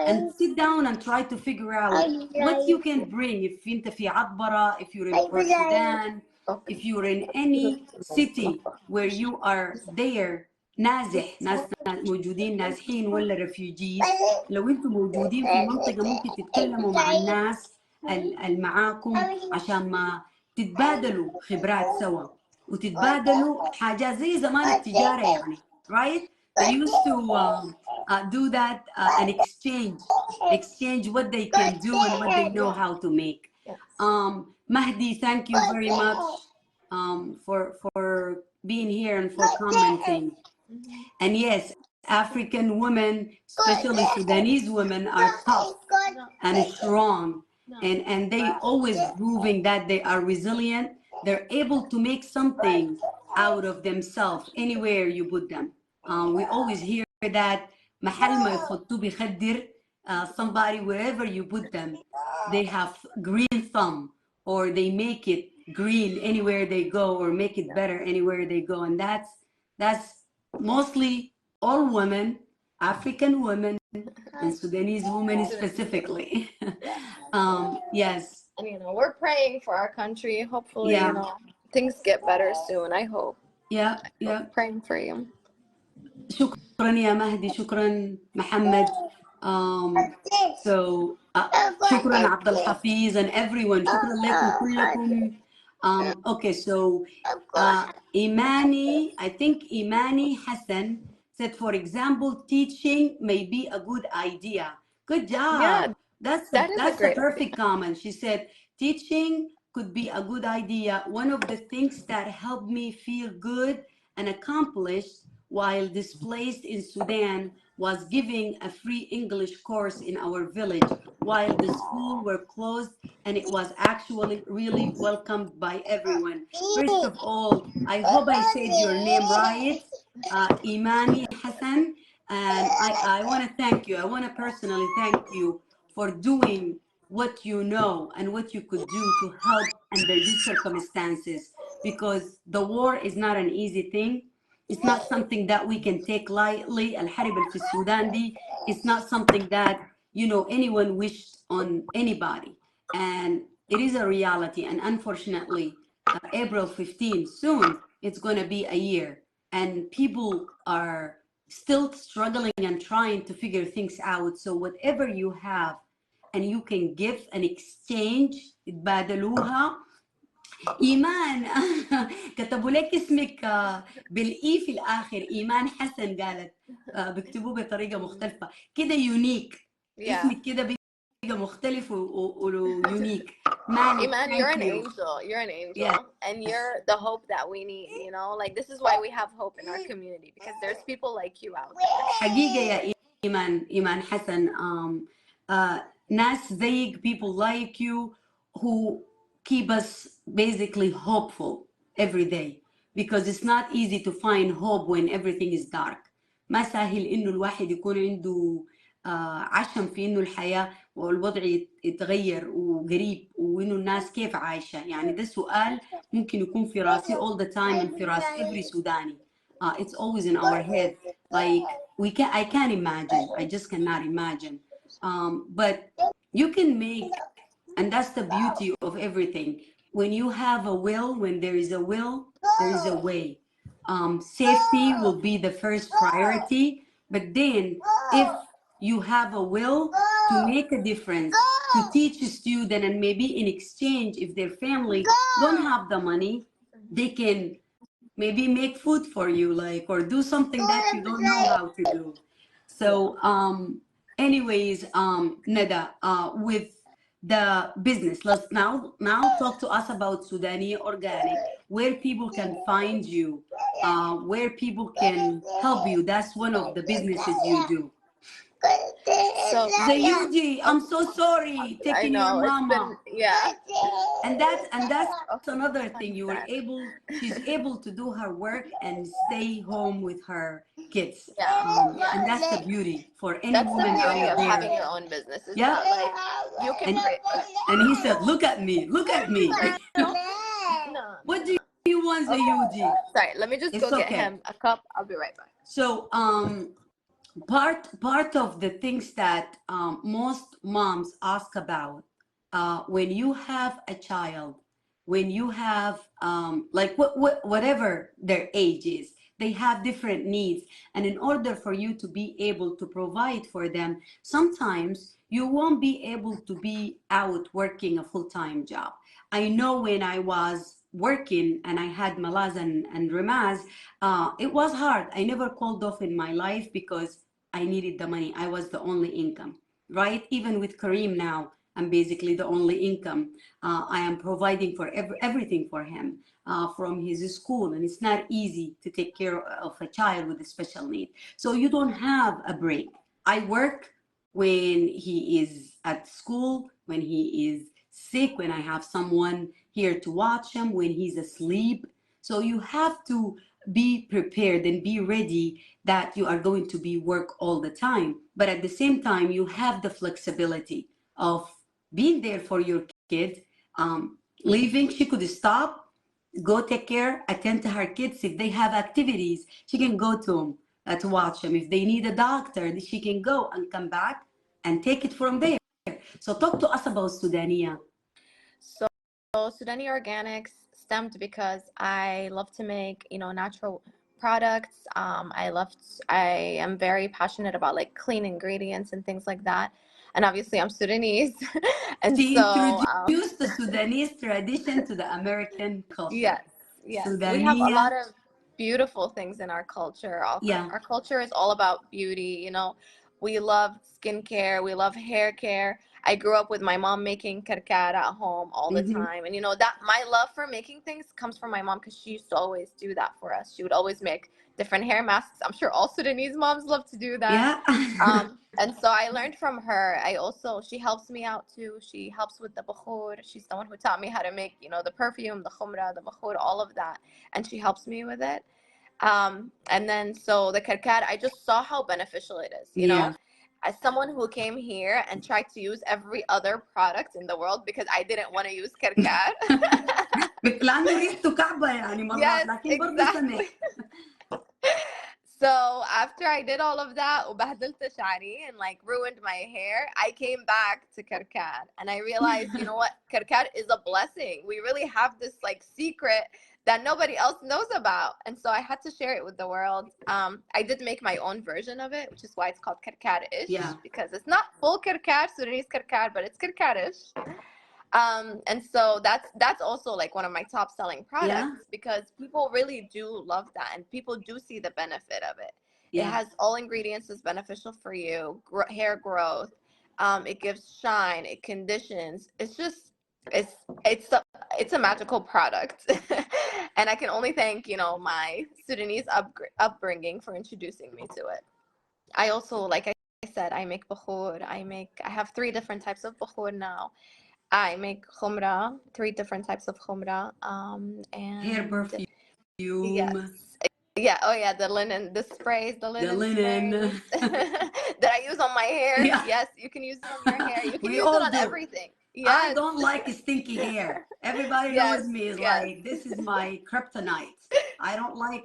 and sit down and try to figure out what you can bring. If انت في عطبرة, if you're in Port Sudan, okay. if you're in any city where you are there ناس موجودين نازحين ولا refugees، لو انتم موجودين في منطقة ممكن تتكلموا مع الناس المعاكم عشان ما تتبادلوا خبرات سوا وتتبادلوا حاجات زي زمان التجارة يعني. Right? They used to do that and exchange what they can do and what they know how to make. Mahdi, thank you very much for being here and for commenting. And yes, African women, especially Sudanese women, are tough and strong, and they always proving that they are resilient. They're able to make something out of themselves anywhere you put them. We always hear that محل ما يحطوه بيخدر. Somebody, wherever you put them, they have green thumb, or they make it green anywhere they go, or make it better anywhere they go. And that's mostly all women, African women, and Sudanese women specifically. Yes. And we're praying for our country. Hopefully, Yeah. things get better soon. I hope. Yeah. Yeah. Praying for you. شكرا يا مهدي، شكرا محمد. So شكرا عبد الحفيظ and everyone. شكرا لكم كلكم. Okay, so Imani, I think Imani Hassan said, for example, teaching may be a good idea. Good job. Yeah, that's the perfect comment. She said teaching could be a good idea. One of the things that helped me feel good and accomplished while displaced in Sudan was giving a free English course in our village while the schools were closed, and it was actually really welcomed by everyone. First of all, I hope I said your name right, Imani Hassan, and I want to thank you. I want to personally thank you for doing what you know and what you could do to help under these circumstances, because the war is not an easy thing. It's not something that we can take lightly. الحرب في السودان دي, it's not something that anyone wished on anybody, and it is a reality. And unfortunately, April 15 soon, it's going to be a year, and people are still struggling and trying to figure things out. So whatever you have and you can give and exchange, تبادلوها. إيمان كتبوا لك اسمك بالإي في الآخر، إيمان حسن قالت بيكتبوه بطريقة مختلفة كده، يونيك. اسمك كده بيبقى مختلف ويونيك. Iman, you're an angel. You're an angel. Yeah. And you're the hope that we need, like this is why we have hope in our community, because there's people like you out there. حقيقة يا إيمان حسن، ناس زيك, people like you who keep us basically hopeful every day, because it's not easy to find hope when everything is dark. ما سهل إنه الواحد يكون عنده عشم في إنه الحياة والوضع يتغير وقريب، وإنه الناس كيف عايشة. يعني ده سؤال ممكن يكون في راسي all the time and في راس every Sudani. It's always in our head. Like I can't imagine. I just cannot imagine. But you can make, and that's the beauty of everything. When you have a will, when there is a will, there is a way. Safety will be the first priority, but then if you have a will to make a difference, to teach a student, and maybe in exchange, if their family don't have the money, they can maybe make food for you, or do something that you don't know how to do. So anyways, Nada, with the business, let's now talk to us about Sudaniya Organic, where people can find you, where people can help you. That's one of the businesses you do. So Zayudi, I'm so sorry taking your mama. And that's another thing. She's able to do her work and stay home with her kids. And that's the beauty for any woman out there. Of having your own business. Yeah. You can and he said, look at me. No. What do you want, Zayudi? Sorry, let me just go get him a cup. I'll be right back. So part of the things that most moms ask about when you have a child, when you have whatever their age is, they have different needs, and in order for you to be able to provide for them, sometimes you won't be able to be out working a full-time job. I know when I was working and I had Malaz and Ramaz, it was hard. I never called off in my life because I needed the money. I was the only income, right? Even with Kareem now, I'm basically the only income. I am providing for everything for him from his school, and it's not easy to take care of a child with a special need. So you don't have a break. I work when he is at school, when he is sick, when I have someone here to watch him, when he's asleep. So you have to be prepared and be ready that you are going to be work all the time. But at the same time, you have the flexibility of being there for your kid, leaving. She could stop, go take care, attend to her kids. If they have activities, she can go to them to watch them. If they need a doctor, she can go and come back and take it from there. So talk to us about Sudaniya. So Sudaniya Organics stemmed because I love to make, natural products. I am very passionate about like clean ingredients and things like that. And obviously I'm Sudanese. And She so, introduced the Sudanese tradition to the American culture. yes, yes. We have a Sudaniya, lot of beautiful things in our culture. yeah. Our culture is all about beauty, We love skincare, we love hair care. I grew up with my mom making karkara at home all the Mm-hmm. time. And that my love for making things comes from my mom because she used to always do that for us. She would always make different hair masks. I'm sure all Sudanese moms love to do that. Yeah. And so I learned from her. She helps me out too. She helps with the bukhur. She's the one who taught me how to make, the perfume, the khumra, the bukhur, all of that. And she helps me with it. And then so the karkar, I just saw how beneficial it is, Yeah. as someone who came here and tried to use every other product in the world because I didn't want to use karkar. لأنه ريحته كعبة يعني مرات Yes, لكن برضه سمح. exactly. So after I did all of that, وبهدلت شعري and like ruined my hair, I came back to karkar and I realized, you know what, karkar is a blessing. We really have this like secret that nobody else knows about, and so I had to share it with the world. I did make my own version of it, which is why it's called karkar-ish, Yeah. because it's not full karkar, Sudanese karkar, but it's karkar-ish. And so that's also like one of my top selling products, Yeah. because people really do love that and people do see the benefit of it. It Yeah. has all ingredients is beneficial for you, hair growth. It gives shine, it conditions. It's just it's it's a, it's a magical product. And I can only thank, my Sudanese upbringing for introducing me to it. I also, like I said, I make bukhur. I have 3 different types of bukhur now. I make khumra, 3 different types of khumra. Hair And yes. perfume. Yeah, oh yeah, the linen, the sprays, the The linen sprays linen. that I use on my hair. Yeah. Yes, you can use it on your hair. You can We use it all on do. everything. I Yes. don't like stinky hair. Everybody Yes, knows me is yes. like, this is my kryptonite. I don't like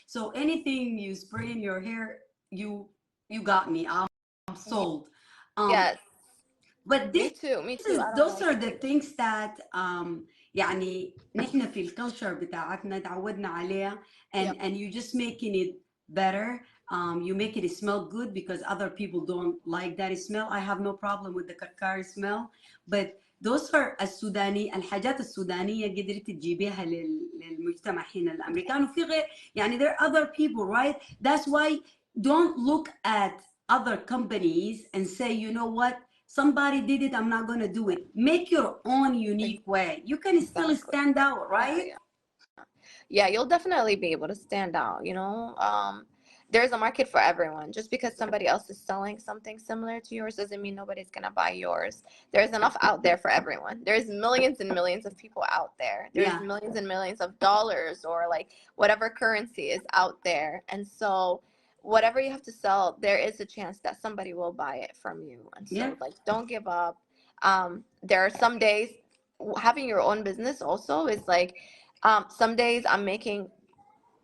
so anything you spray in your hair, you got me. I'm sold. Um, Yes. but Me too. Me too. I don't those like are the things. things that يعني نحن في الكالتشر بتاعتنا تعودنا عليها, Yep. and you just making it better. You make it smell good because other people don't like that smell. I have no problem with the كركار smell, but those are الحاجات السودانية قدرت تجيبيها للمجتمع هنا الأمريكان, وفي غير يعني there are other people, right? That's why don't look at other companies and say, you know what, somebody did it, I'm not going to do it. Make your own unique way. You can still Exactly. stand out, right? Yeah. Yeah, you'll definitely be able to stand out, there's a market for everyone. Just because somebody else is selling something similar to yours doesn't mean nobody's gonna buy yours. There's enough out there for everyone. There's millions and millions of people out there. There's Yeah. millions and millions of dollars, or like whatever currency is out there. And so whatever you have to sell, there is a chance that somebody will buy it from you. And so Yeah. like, don't give up. There are some days having your own business also is like, some days I'm making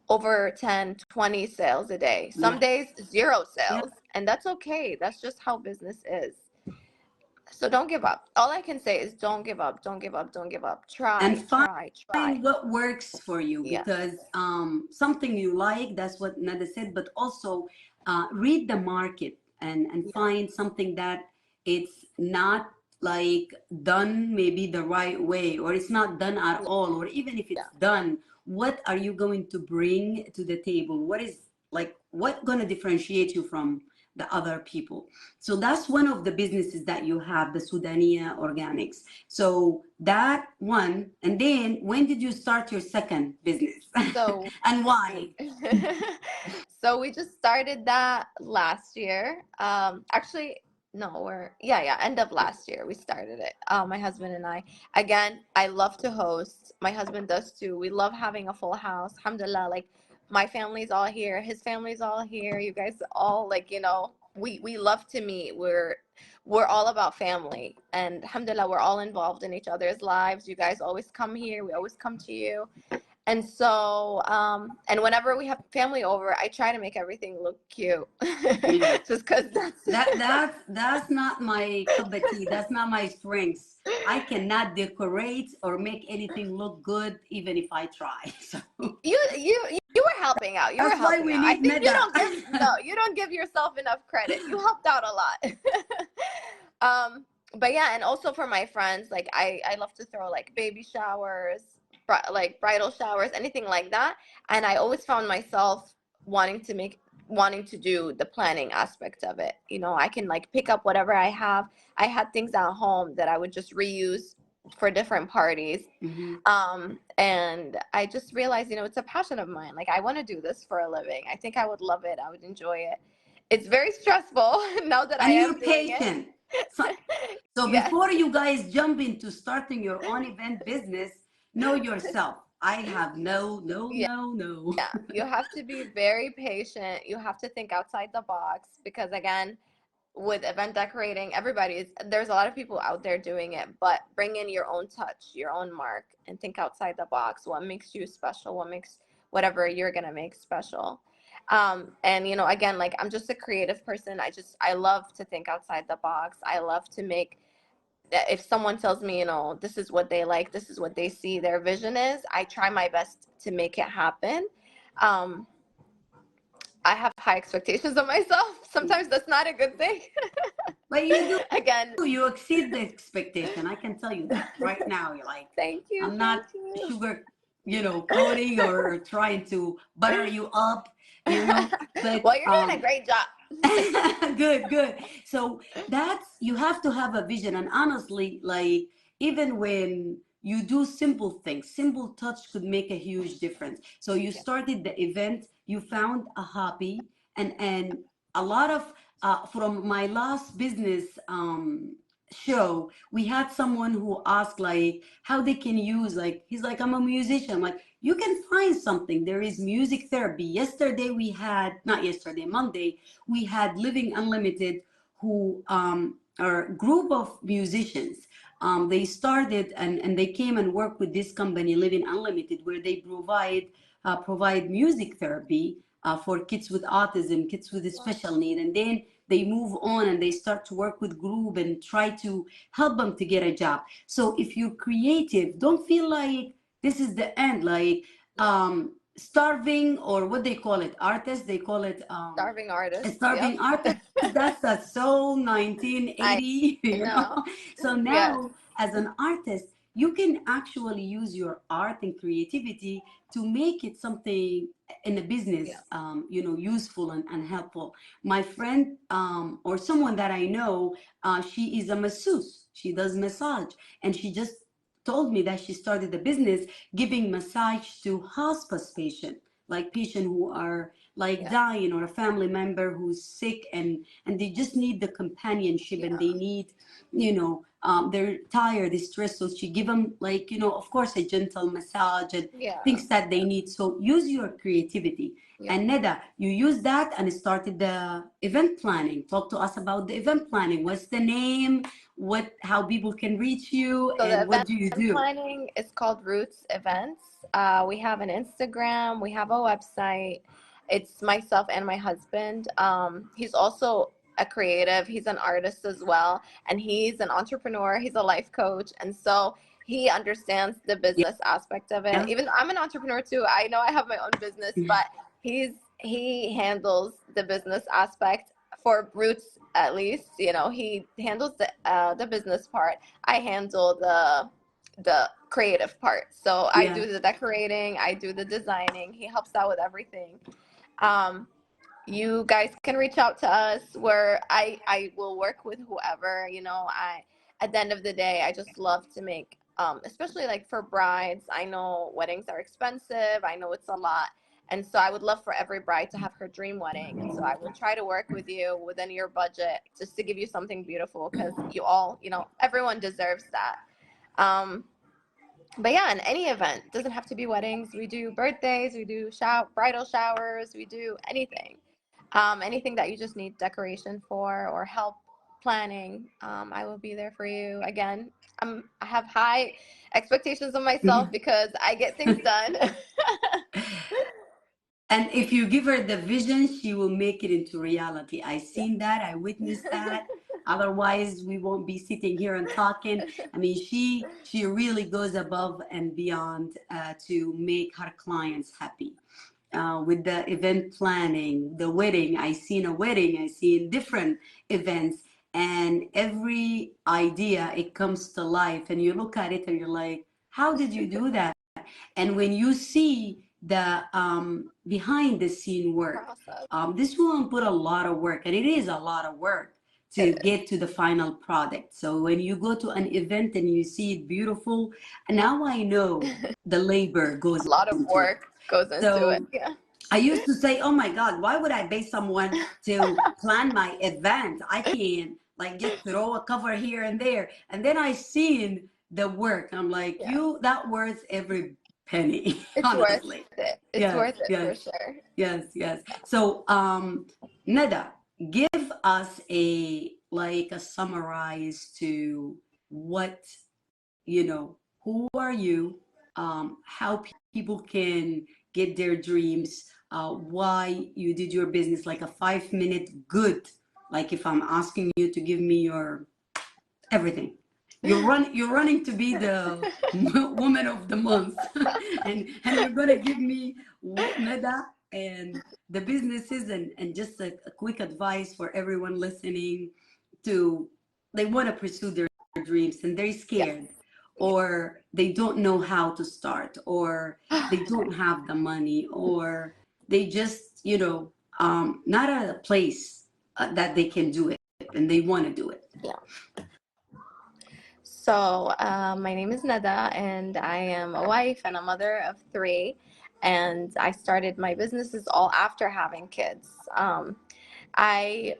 over 10, 20 sales a day. Some Yeah. days 0 Yeah. sales. And that's okay. That's just how business is. So don't give up. All I can say is don't give up. Don't give up. Don't give up. And Try, try, try. find what works for you, Yeah. because something you like, that's what Nada said, but also read the market and find something that it's not like done maybe the right way, or it's not done at all, or even if it's done, what are you going to bring to the table? What is like, what going to differentiate you from the other people? So that's one of the businesses that you have, the Sudaniya Organics. So that one, and then when did you start your second business? So and why? so we just started that last year. Actually, No, end of last year we started it. My husband and I. Again, I love to host. My husband does too. We love having a full house. Alhamdulillah, like my family's all here, his family's all here. You guys all like, we love to meet. We're all about family. And alhamdulillah, we're all involved in each other's lives. You guys always come here. We always come to you. And so, and whenever we have family over, I try to make everything look cute, Yeah. just because That's not my cup of tea. That's not my strengths. I cannot decorate or make anything look good, even if I try. So you were helping out. You were that's why helping we out. I need think Nada. you don't give yourself enough credit. You helped out a lot. But yeah, and also for my friends, like I love to throw like baby showers, like bridal showers, anything like that. And I always found myself wanting to do the planning aspect of it. I can like pick up whatever I have. I had things at home that I would just reuse for different parties. And I just realized, it's a passion of mine. Like I want to do this for a living. I think I would love it. I would enjoy it. It's very stressful now that I And am you're doing patient. it. So Yes. before you guys jump into starting your own event business, know yourself. I have no. Yeah, you have to be very patient. You have to think outside the box because again, with event decorating, there's a lot of people out there doing it, but bring in your own touch, your own mark, and think outside the box. What makes you special? What makes whatever you're gonna make special? And again, like I'm just a creative person. I love to think outside the box. I love to make. If someone tells me, this is what they like, this is what they see, their vision is, I try my best to make it happen. I have high expectations of myself. Sometimes that's not a good thing. But you do. Again, You exceed the expectation. I can tell you that right now. You're like, thank you. I'm not sugar, coating or trying to butter you up, But well, you're doing a great job. good. So you have to have a vision. And honestly, like even when you do simple things, simple touch could make a huge difference. So you started the event, you found a hobby, and a lot of from my last business show, we had someone who asked like how they can use, like he's like, I'm a musician. I'm like, you can find something. There is music therapy. Monday we had Living Unlimited, who are a group of musicians. They started and they came and worked with this company Living Unlimited, where they provide music therapy for kids with autism, kids with a special need. And then they move on and they start to work with group and try to help them to get a job. So if you're creative, don't feel like this is the end, like starving, or what they call it, artists, they call it starving artist. Starving artist. That's so 1980, So now, as an artist, you can actually use your art and creativity to make it something in a business, useful and helpful. My friend, or someone that I know, she is a masseuse. She does massage, and she just told me that she started a business giving massage to hospice patients, like patients who are like dying, or a family member who's sick, and they just need the companionship, and they need, they're tired, they're stressed, so she give them like, of course, a gentle massage and things that they need. So use your creativity. And Neda, you use that and started the event planning. Talk to us about the event planning. What's the name? How people can reach you, so and what do you do? Planning is called Roots Events. We have an Instagram, we have a website. It's myself and my husband. He's also a creative. He's an artist as well, and he's an entrepreneur. He's a life coach, and so he understands the business aspect of it. Even I'm an entrepreneur too. I know I have my own business, but he handles the business aspect for Roots, at least. He handles the business part. I handle the creative part. So I do the decorating, I do the designing. He helps out with everything. You guys can reach out to us, where I will work with whoever. At the end of the day, I just love to make, especially like for brides. I know weddings are expensive. I know it's a lot. And so I would love for every bride to have her dream wedding. And so I will try to work with you within your budget just to give you something beautiful, because you all, everyone deserves that. But yeah, in any event, it doesn't have to be weddings. We do birthdays, we do bridal showers, we do anything. Anything that you just need decoration for or help planning, I will be there for you. Again, I have high expectations of myself because I get things done. And if you give her the vision, she will make it into reality. I seen that. I witnessed that. Otherwise, we won't be sitting here and talking. I mean, she really goes above and beyond to make her clients happy. With the event planning, the wedding, I seen a wedding, I seen different events, and every idea, it comes to life, and you look at it and you're like, how did you do that? And when you see the behind the scene work, this woman put a lot of work, and it is a lot of work to get to the final product. So when you go to an event and you see it beautiful, now I know the labor goes a lot of work goes into it. Yeah. I used to say, oh my God, why would I pay someone to plan my event? I can't like just throw a cover here and there. And then I seen the work. I'm like, that worth every penny. It's honestly. worth it. It's worth it for sure. Yes. So Nada, give us a summarize to what, who are you, how people can get their dreams, why you did your business, like a 5-minute good, like if I'm asking you to give me your everything. You're running to be the woman of the month, and you're gonna give me Nada and the businesses and just a quick advice for everyone listening to, they want to pursue their dreams and they're scared, or they don't know how to start, or they don't have the money, or they just not at a place that they can do it and they want to do it. So my name is Nada, and I am a wife and a mother of 3. And I started my businesses all after having kids. I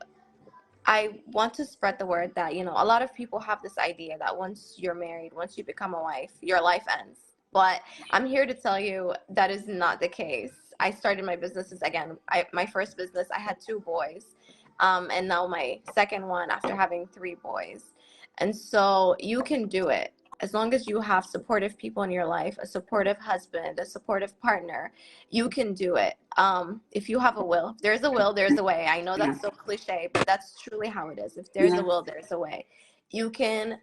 want to spread the word that, a lot of people have this idea that once you're married, once you become a wife, your life ends. But I'm here to tell you that is not the case. I started my businesses again. My first business, I had 2 boys, and now my second one after having 3 boys. And so you can do it as long as you have supportive people in your life, a supportive husband, a supportive partner. You can do it. If you have a will, if there's a will, there's a way. I know that's so cliche, but that's truly how it is. If there's a will, there's a way. You can,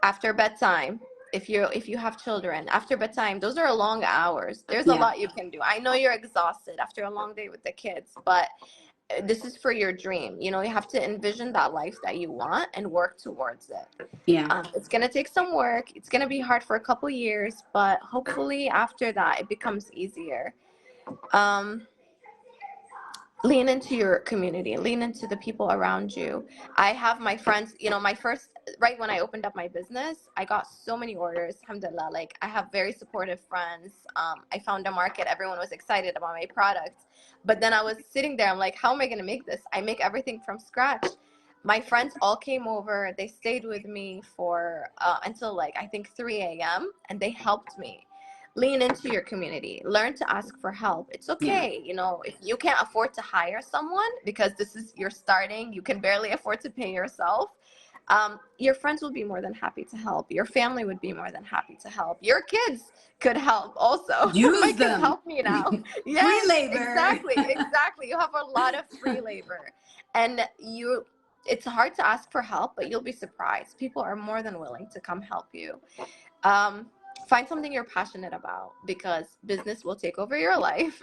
after bedtime, if you have children, after bedtime, those are long hours. There's a lot you can do. I know you're exhausted after a long day with the kids, but this is for your dream. You have to envision that life that you want and work towards it. It's going to take some work. It's going to be hard for a couple years, but hopefully after that it becomes easier. Lean into your community, lean into the people around you. I have my friends, right when I opened up my business, I got so many orders, alhamdulillah. Like, I have very supportive friends. I found a market. Everyone was excited about my products. But then I was sitting there, I'm like, how am I going to make this? I make everything from scratch. My friends all came over. They stayed with me for until I think 3 a.m. and they helped me. Lean into your community. Learn to ask for help. It's okay. If you can't afford to hire someone because you're starting, you can barely afford to pay yourself. Your friends will be more than happy to help. Your family would be more than happy to help. Your kids could help also. Use My them. kids help me now. Free labor. Exactly. You have a lot of free labor. And it's hard to ask for help, but you'll be surprised. People are more than willing to come help you. Find something you're passionate about, because business will take over your life.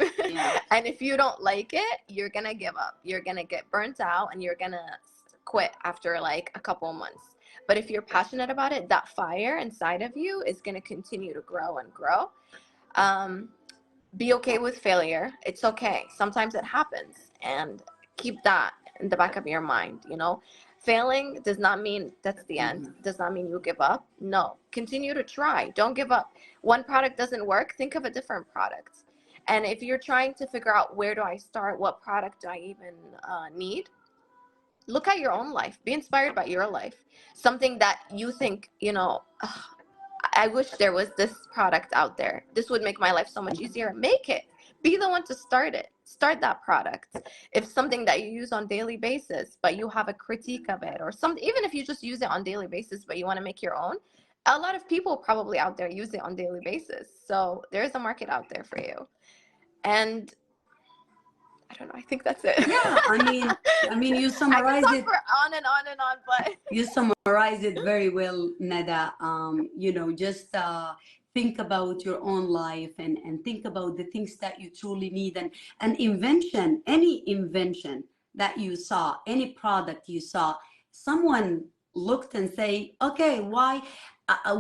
And if you don't like it, you're going to give up. You're going to get burnt out and you're going to quit after a couple months. But if you're passionate about it, that fire inside of you is going to continue to grow and grow. Be okay with failure. It's okay. Sometimes it happens, and keep that in the back of your mind. Failing does not mean that's the end. Does not mean you give up. No, continue to try. Don't give up. One product doesn't work, think of a different product. And if you're trying to figure out where do I start, what product do I even need, look at your own life. Be inspired by your life. Something that you think, you know, "Ugh, I wish there was this product out there. This would make my life so much easier." Make it. Be the one to start it. Start that product. If something that you use on daily basis, but you have a critique of it, or something, even if you just use it on daily basis, but you want to make your own, a lot of people probably out there use it on daily basis. So there's a market out there for you. And I don't know. I think that's it. Yeah, I mean, you I could summarized talk it. for on and on and on, but You summarized it very well, Nada. You know, just think about your own life, and think about the things that you truly need, and invention, any invention that you saw, any product you saw, someone looked and say, okay, why?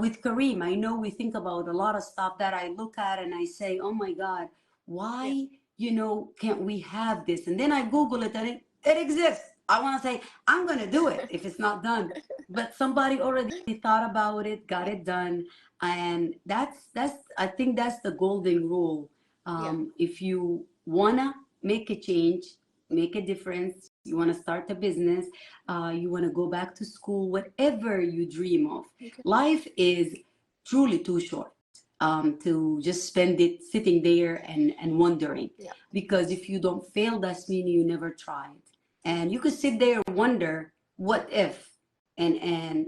With Kareem, I know we think about a lot of stuff that I look at and I say, oh my God, why? yeah. You know, can't we have this? And then I Google it and it exists. I want to say, I'm going to do it if it's not done. But somebody already thought about it, got it done. And I think that's the golden rule. Yeah. If you want to make a change, make a difference, you want to start a business, you want to go back to school, whatever you dream of, Okay. life is truly too short to just spend it sitting there and wondering. Yeah. Because if you don't fail, that's meaning you never tried. And you could sit there and wonder, what if? And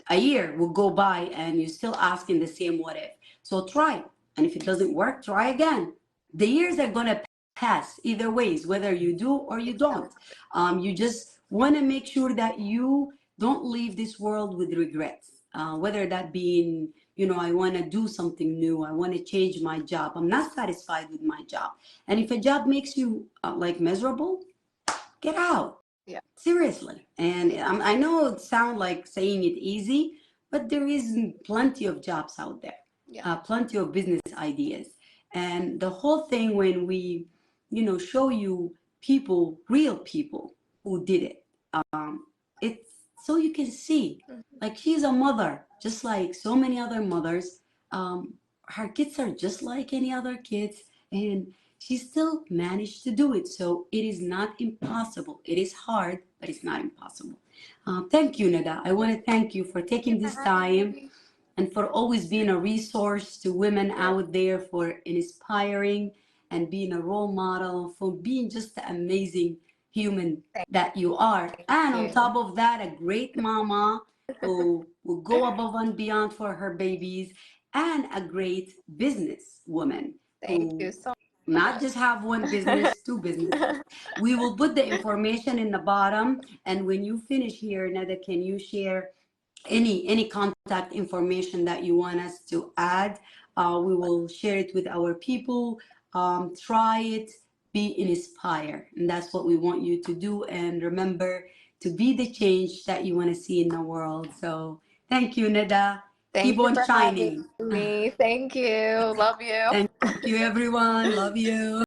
a year will go by and you're still asking the same what if. So try. And if it doesn't work, try again. The years are going to pass either ways, whether you do or you don't. You just want to make sure that you don't leave this world with regrets, whether that being, you know, I want to do something new. I want to change my job. I'm not satisfied with my job. And if a job makes you like miserable, get out. Yeah. Seriously. And I know it sounds like saying it easy, but there is plenty of jobs out there, Yeah. plenty of business ideas. And the whole thing, when we, you know, show you people, real people who did it, it's so you can see, like, she's a mother, just like so many other mothers. Her kids are just like any other kids, and she still managed to do it. So it is not impossible. It is hard, but it's not impossible. Thank you, Nada. I want to thank you for taking this time and for always being a resource to women out there, for inspiring and being a role model, for being just the amazing human that you are. And on top of that, a great mama who will go above and beyond for her babies, and a great business woman. Thank you so Not much. just have one business, two businesses. We will put the information in the bottom. And when you finish here, Nada, can you share any contact information that you want us to add? We will share it with our people. Try it, be inspired. And that's what we want you to do. And remember to be the change that you want to see in the world. So thank you, Nada. Thank Keep you on for having shining. me. Thank you. Love you. Thank you, everyone. Love you.